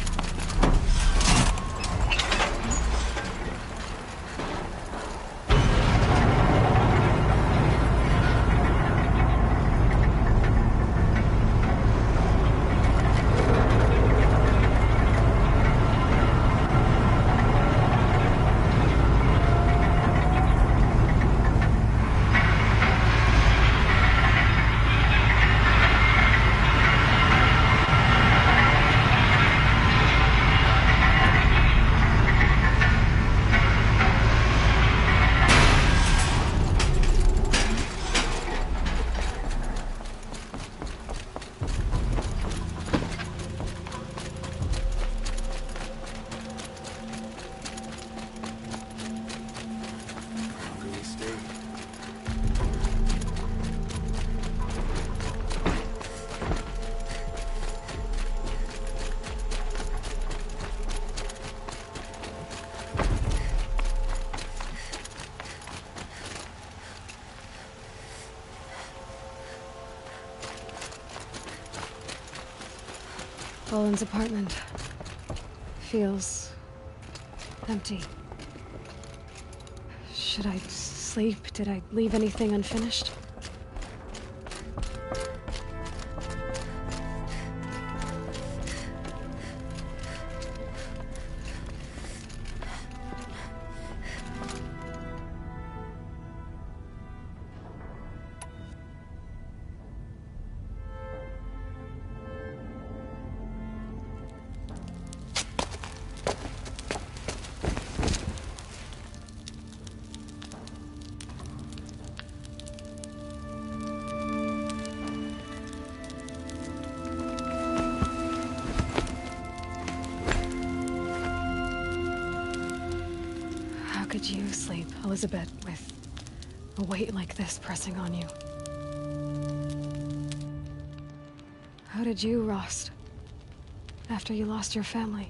Cullen's apartment feels empty. Should I sleep? Did I leave anything unfinished? How could you sleep, Elizabeth, with a weight like this pressing on you? How did you, Rost, after you lost your family?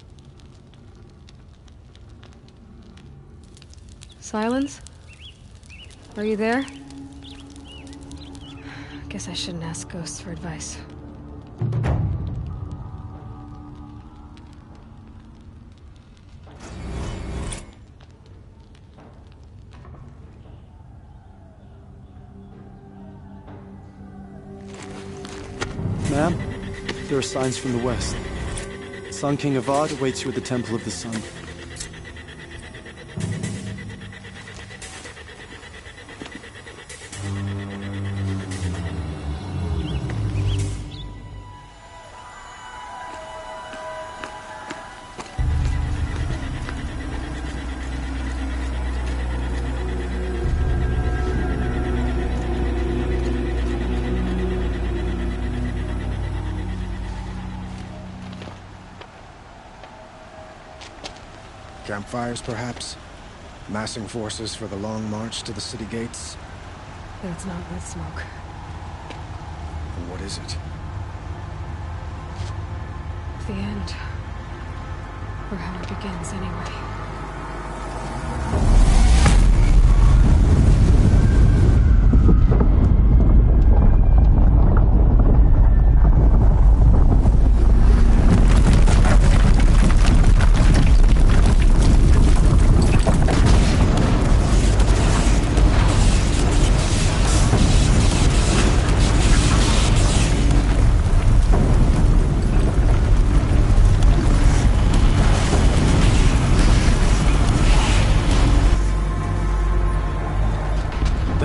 Silence? Are you there? Guess I shouldn't ask ghosts for advice. Ma'am, there are signs from the west. Sun King Avad awaits you at the Temple of the Sun. Campfires, perhaps? Massing forces for the long march to the city gates? But it's not with smoke. And what is it? The end. Or how it begins, anyway.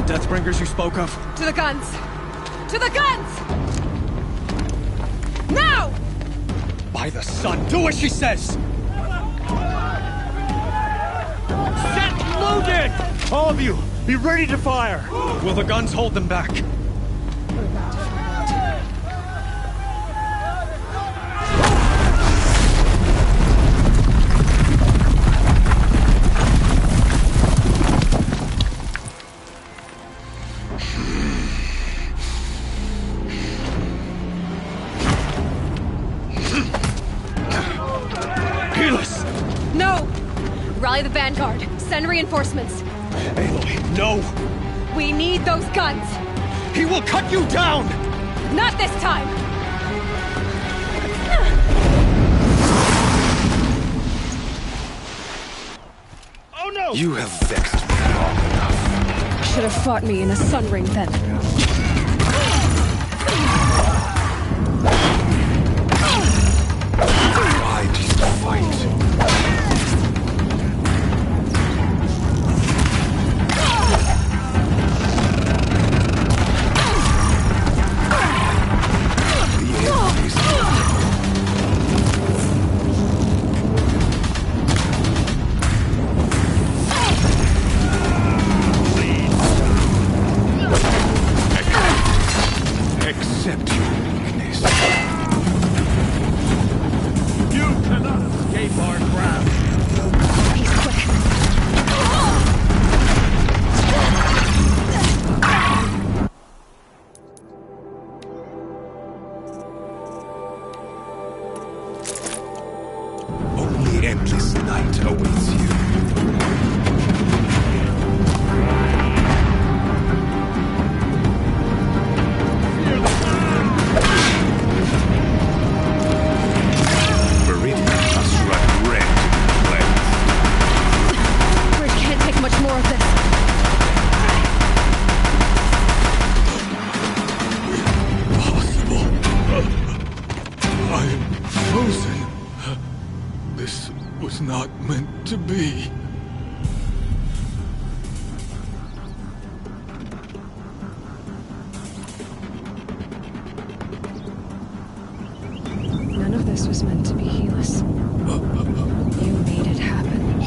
Deathbringers you spoke of? To the guns! To the guns! Now! By the sun, do as she says! Set loaded! All of you, be ready to fire! Will the guns hold them back? No! Rally the vanguard. Send reinforcements. Aloy, no! We need those guns! He will cut you down! Not this time! Oh no! You have vexed me long enough. Should have fought me in a sun ring then. Why do you fight? Echo not meant to be. None of this was meant to be, Helis. You made it happen.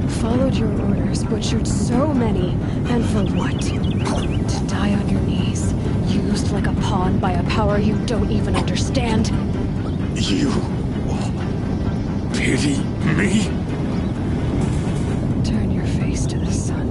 Followed your orders, butchered so many, and for what? To die on your knees, used like a pawn by a power you don't even understand. You pity me? Turn your face to the sun.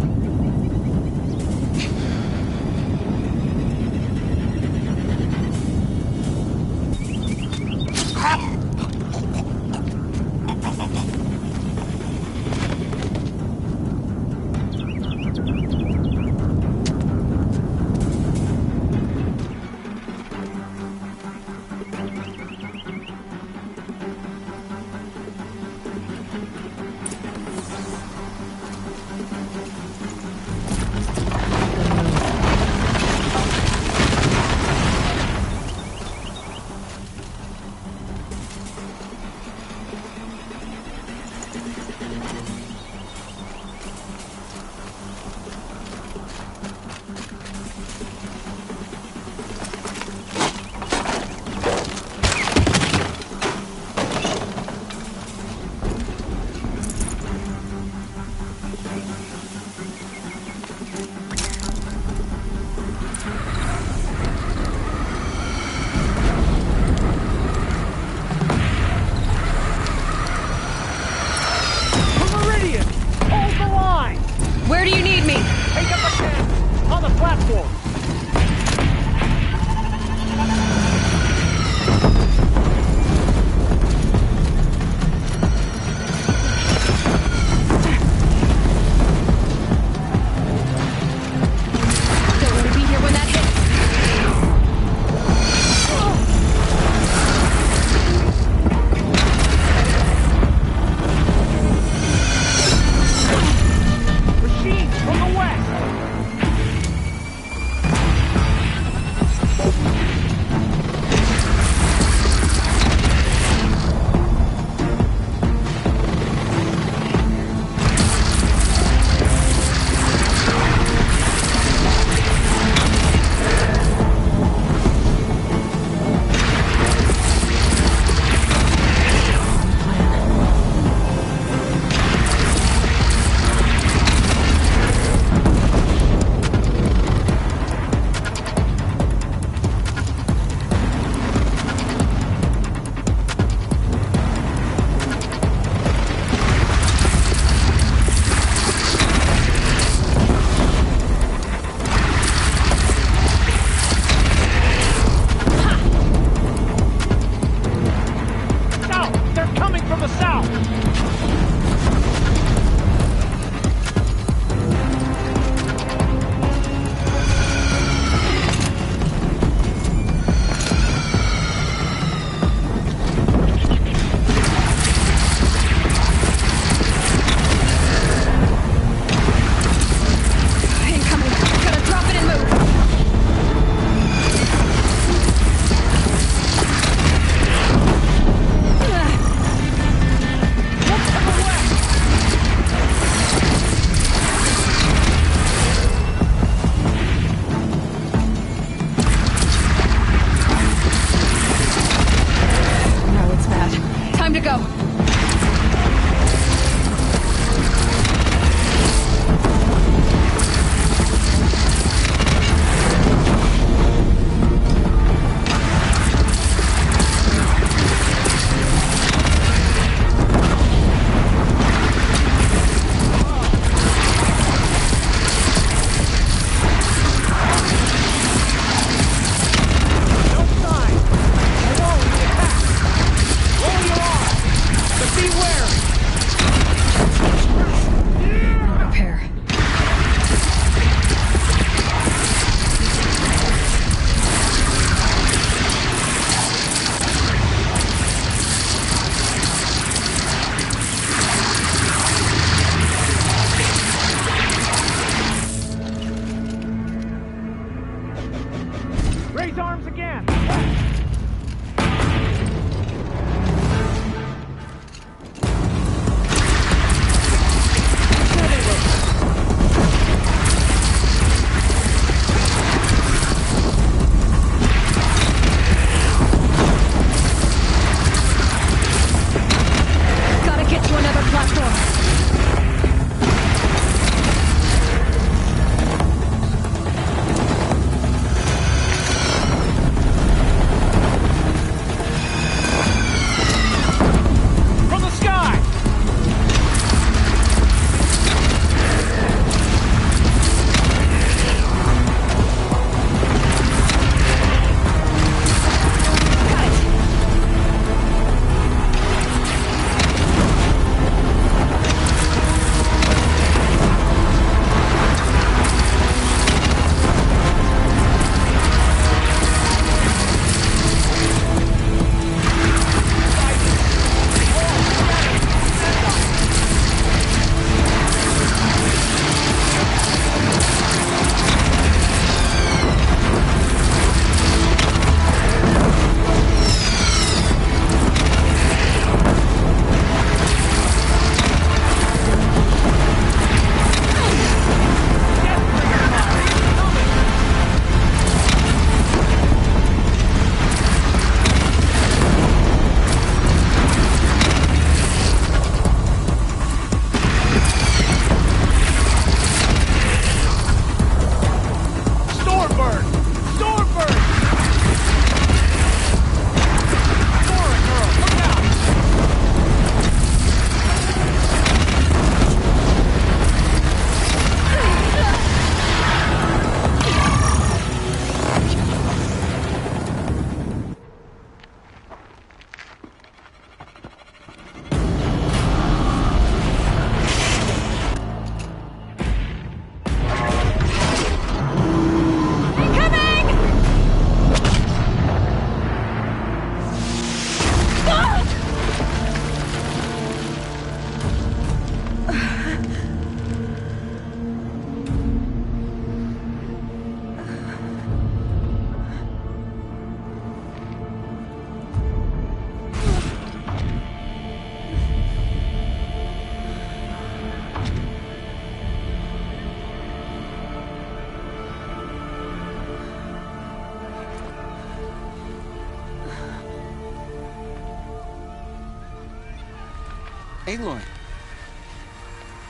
Aloy!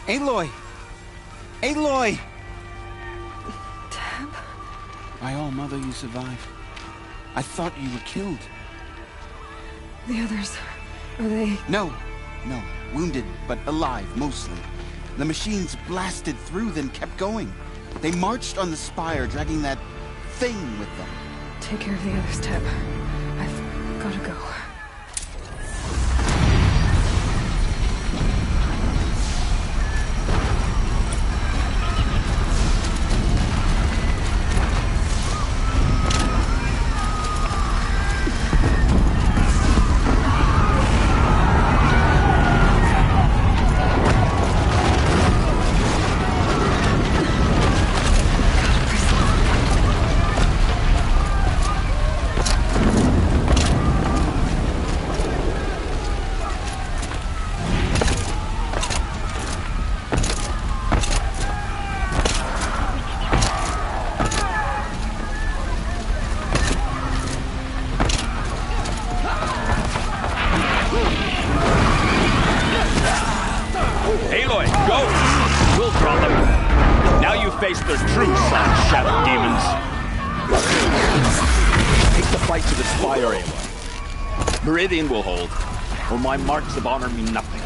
Aloy! Aloy! Tab? By all, Mother, you survived. I thought you were killed. The others, are they... No. Wounded, but alive, mostly. The machines blasted through, then kept going. They marched on the spire, dragging that thing with them. Take care of the others, Tab. I've gotta go. Aloy, go! We'll draw them. Now you face their true sun-shadow demons. Take the fight to the spire, Aloy. Meridian will hold, or my marks of honor mean nothing.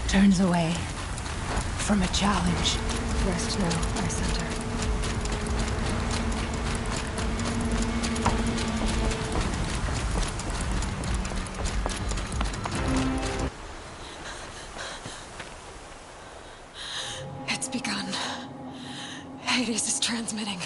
Turns away from a challenge. Rest now, my center. It's begun. Hades is transmitting.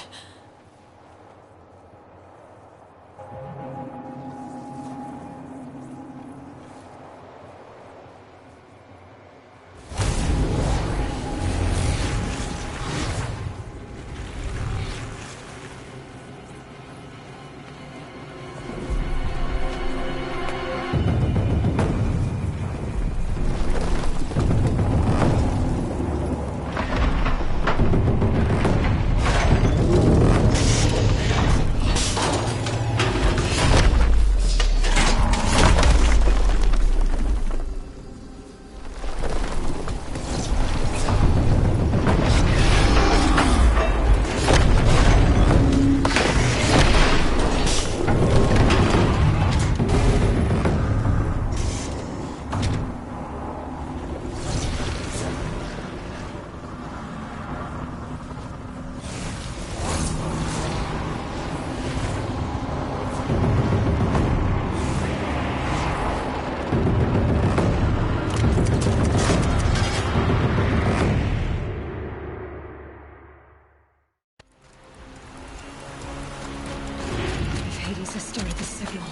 Hades has started the signal.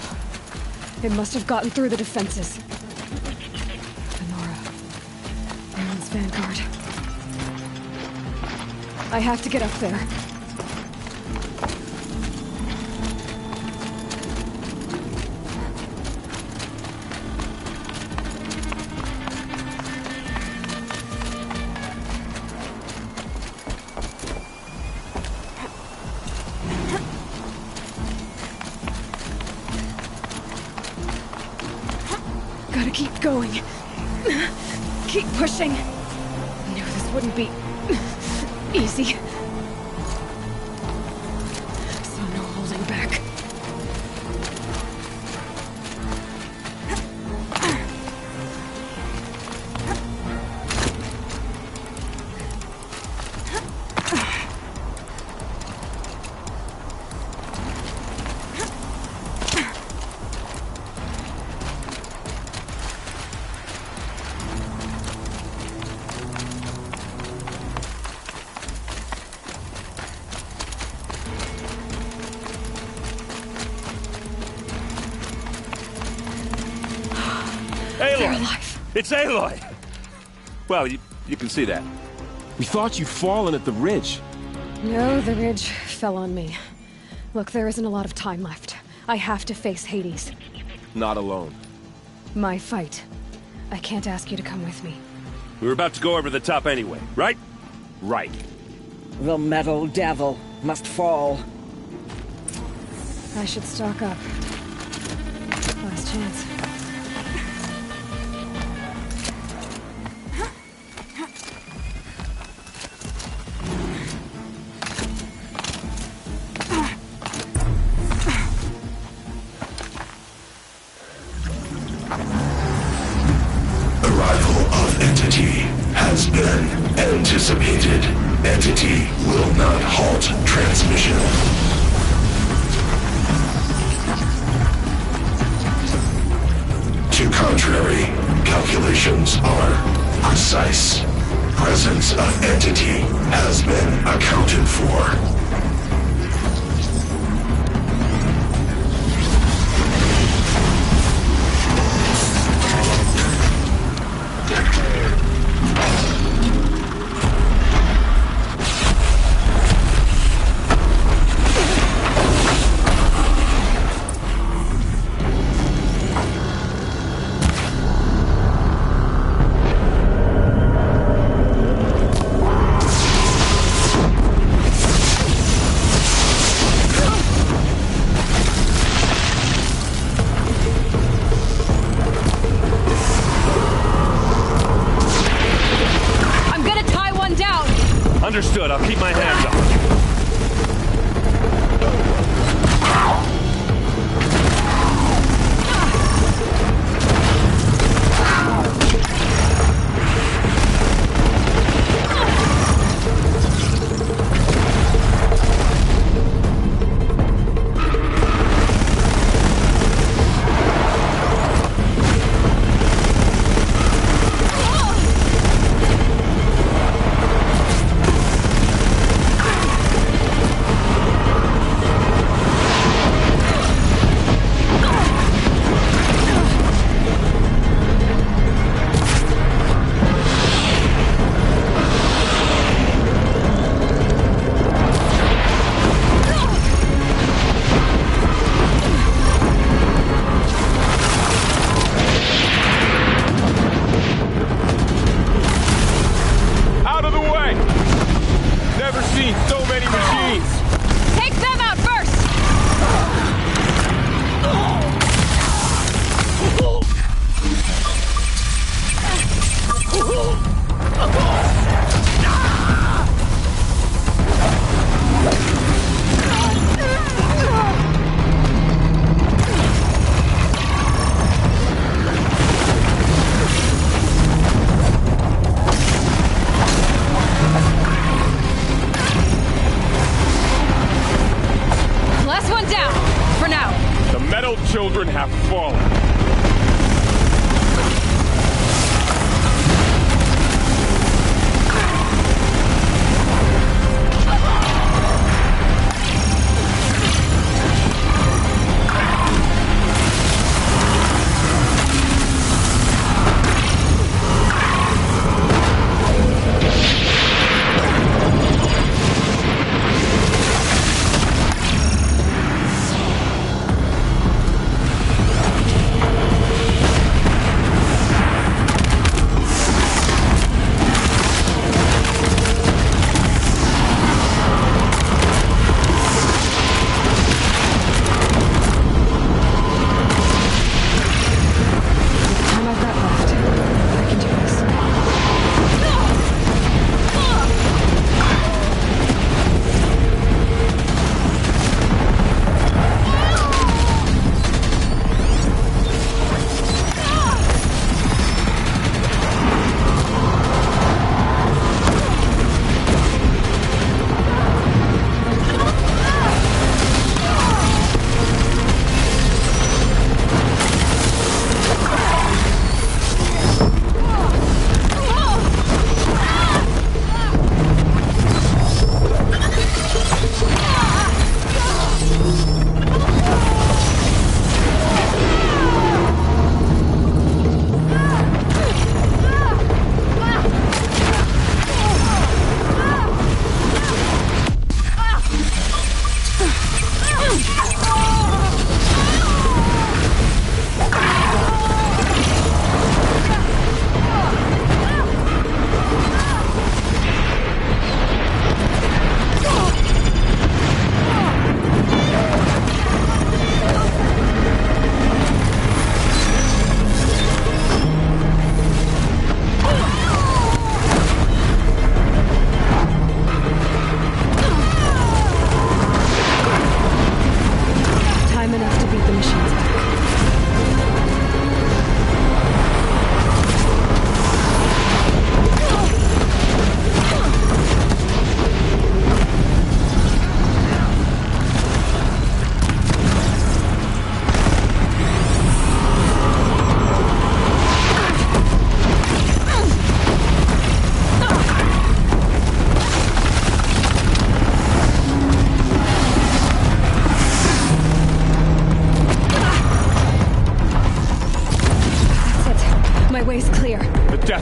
It must have gotten through the defenses. Venora. Aaron's vanguard. I have to get up there. Gotta keep going. Keep pushing. Knew this wouldn't be easy. So no holding back. They're alive. It's Aloy! Well, you can see that. We thought you'd fallen at the ridge. No, the ridge fell on me. Look, there isn't a lot of time left. I have to face Hades. Not alone. My fight. I can't ask you to come with me. We were about to go over the top anyway, right? Right. The metal devil must fall. I should stock up. Last chance. Arrival of Entity has been anticipated. Entity will not halt transmission. To contrary, calculations are precise. Presence of Entity has been accounted for. Understood. I'll keep my hands up. Children have fallen.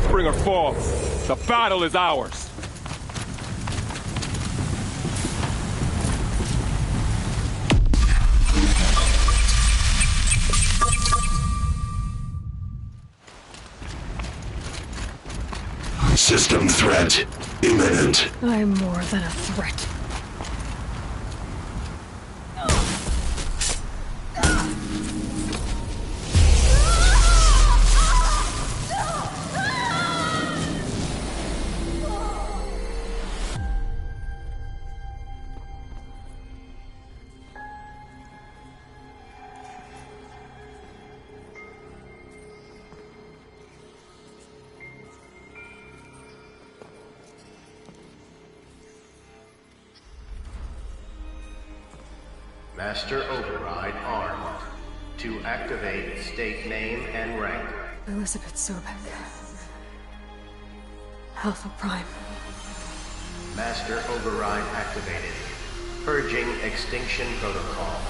Deathbringer falls. The battle is ours. System threat imminent. I'm more than a threat. Master Override armed. To activate, state name and rank. Elizabeth Sobek. Alpha Prime. Master Override activated. Purging extinction protocol.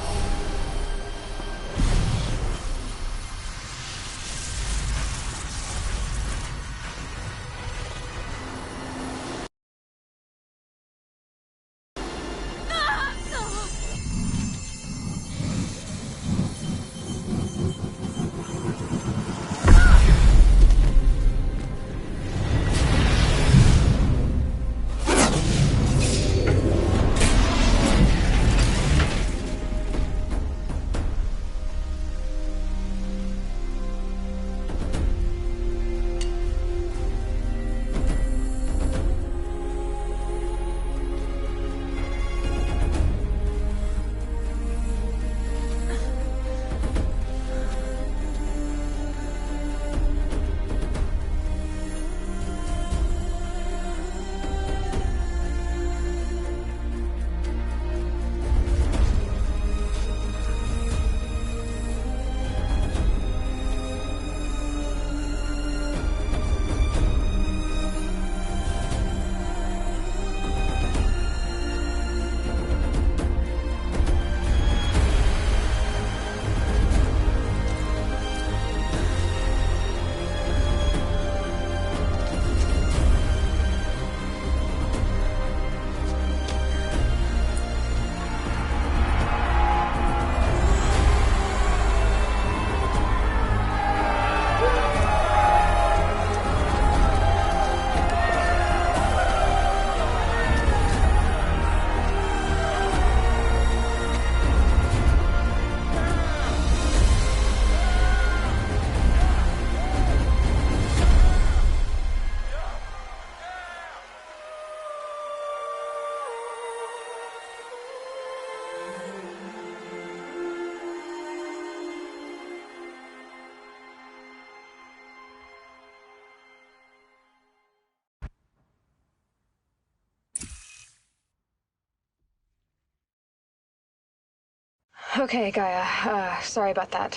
Okay, Gaia. Sorry about that.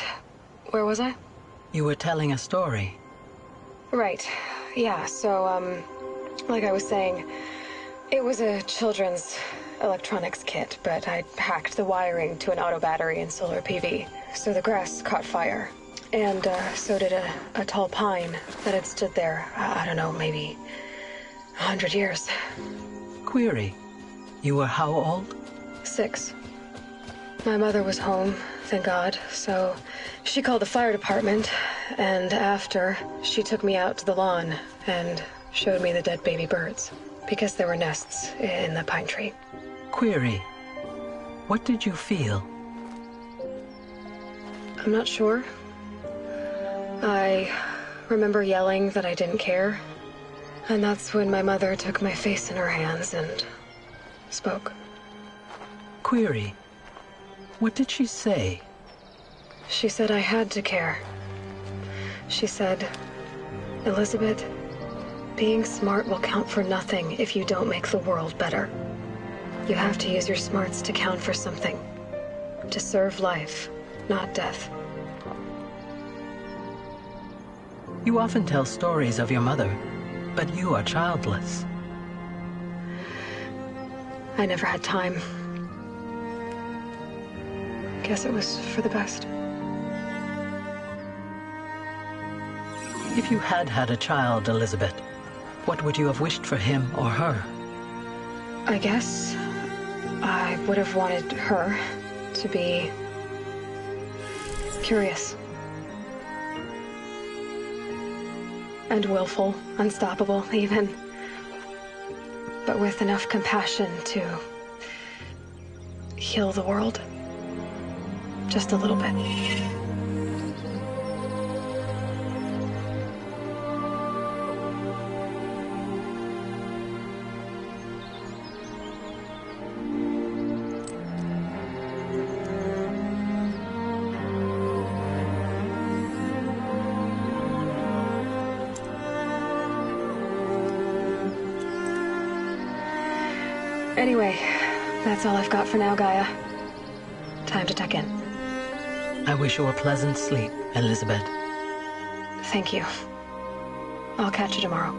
Where was I? You were telling a story. Right. Yeah, so, like I was saying, it was a children's electronics kit, but I hacked the wiring to an auto battery and solar PV. So the grass caught fire. And, so did a tall pine that had stood there, I don't know, maybe 100 years. Query. You were how old? 6. My mother was home, thank God, so she called the fire department, and after, she took me out to the lawn and showed me the dead baby birds, because there were nests in the pine tree. Query. What did you feel? I'm not sure. I remember yelling that I didn't care, and that's when my mother took my face in her hands and spoke. Query. What did she say? She said I had to care. She said, Elizabeth, being smart will count for nothing if you don't make the world better. You have to use your smarts to count for something. To serve life, not death. You often tell stories of your mother, but you are childless. I never had time. Guess it was for the best. If you had had a child, Elizabeth, what would you have wished for him or her? I guess I would have wanted her to be curious. And willful, unstoppable, even. But with enough compassion to heal the world. Just a little bit. Anyway, that's all I've got for now, Gaia. Time to tuck in. I wish you a pleasant sleep, Elizabeth. Thank you. I'll catch you tomorrow.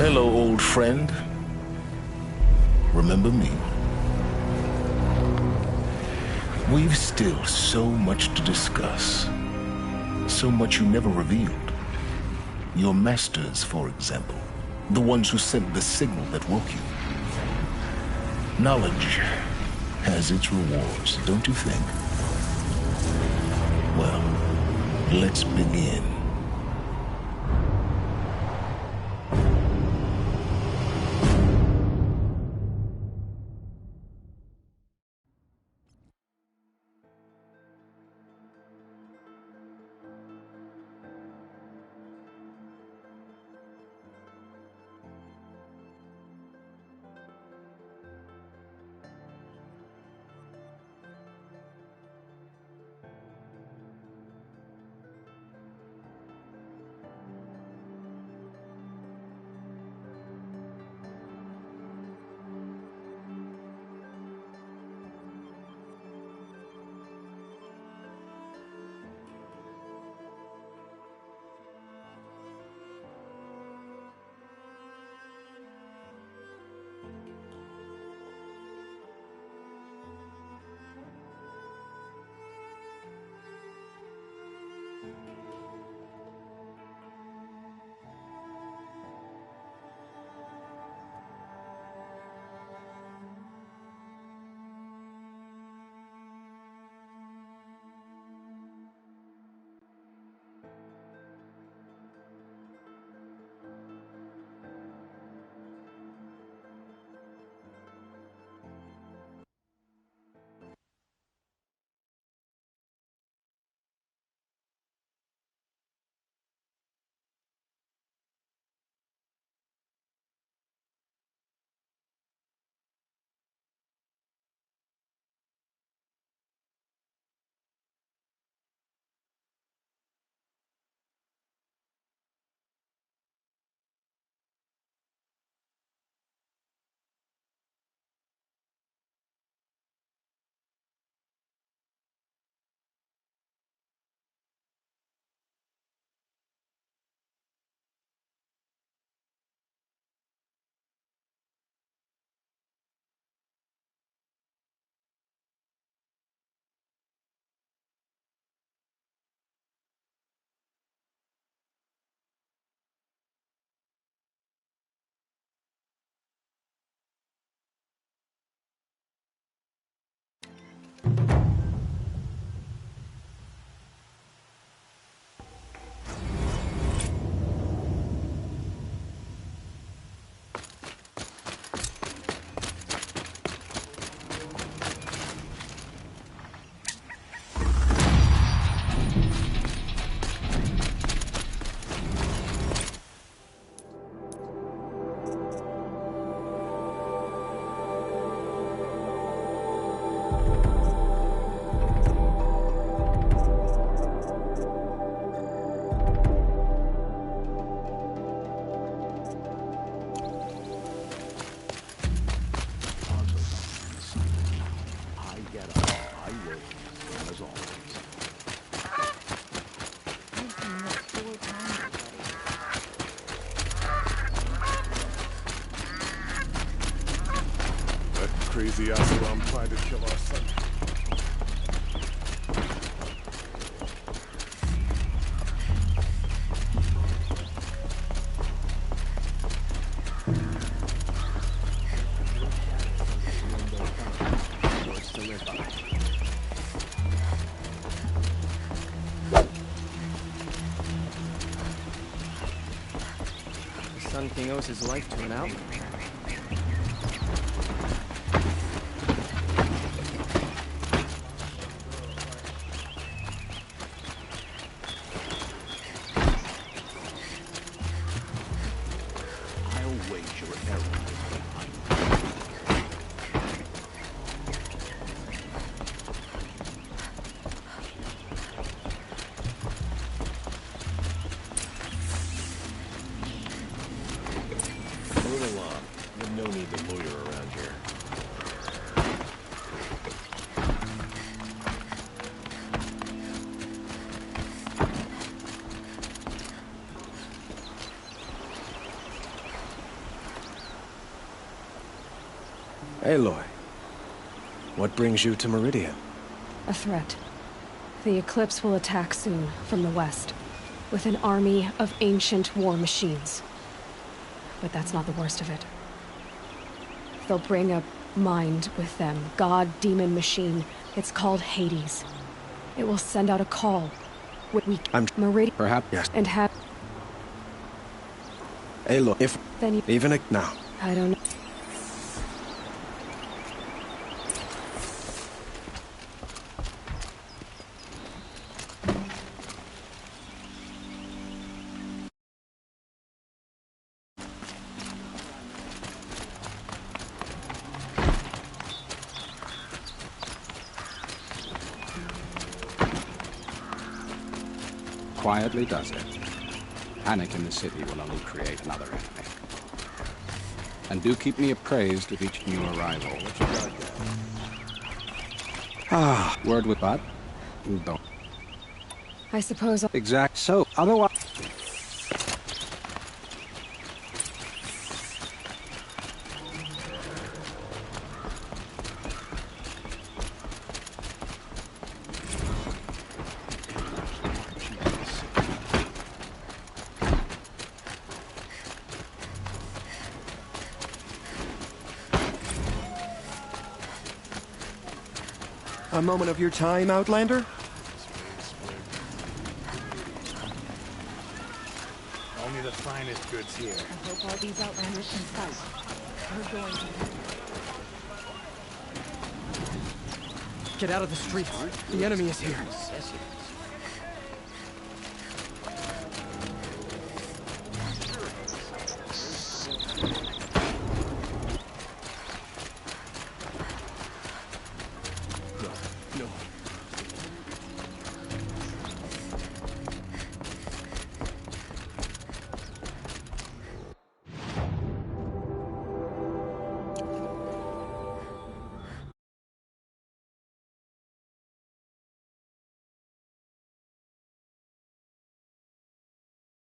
Hello, old friend. Remember me? We've still so much to discuss. So much you never revealed. Your masters, for example. The ones who sent the signal that woke you. Knowledge has its rewards, don't you think? Well, let's begin. Crazy Asaram tried to kill our son. The Sun King owes his life to an outlaw. Move along. Aloy, what brings you to Meridian? A threat. The Eclipse will attack soon, from the west, with an army of ancient war machines. But that's not the worst of it. They'll bring a mind with them, god-demon machine. It's called Hades. It will send out a call. Meridian... Perhaps, yes. And have... Aloy, if... Then you... Even a... Now. I don't know. Quietly does it. Panic in the city will only create another enemy. And do keep me appraised of each new arrival. Ah, word with what? Don't. I suppose I'll... Exact. So, otherwise... A moment of your time, Outlander? Only the finest goods here. I hope all these Outlanders can fight. We're going to. Get out of the street. The enemy is here.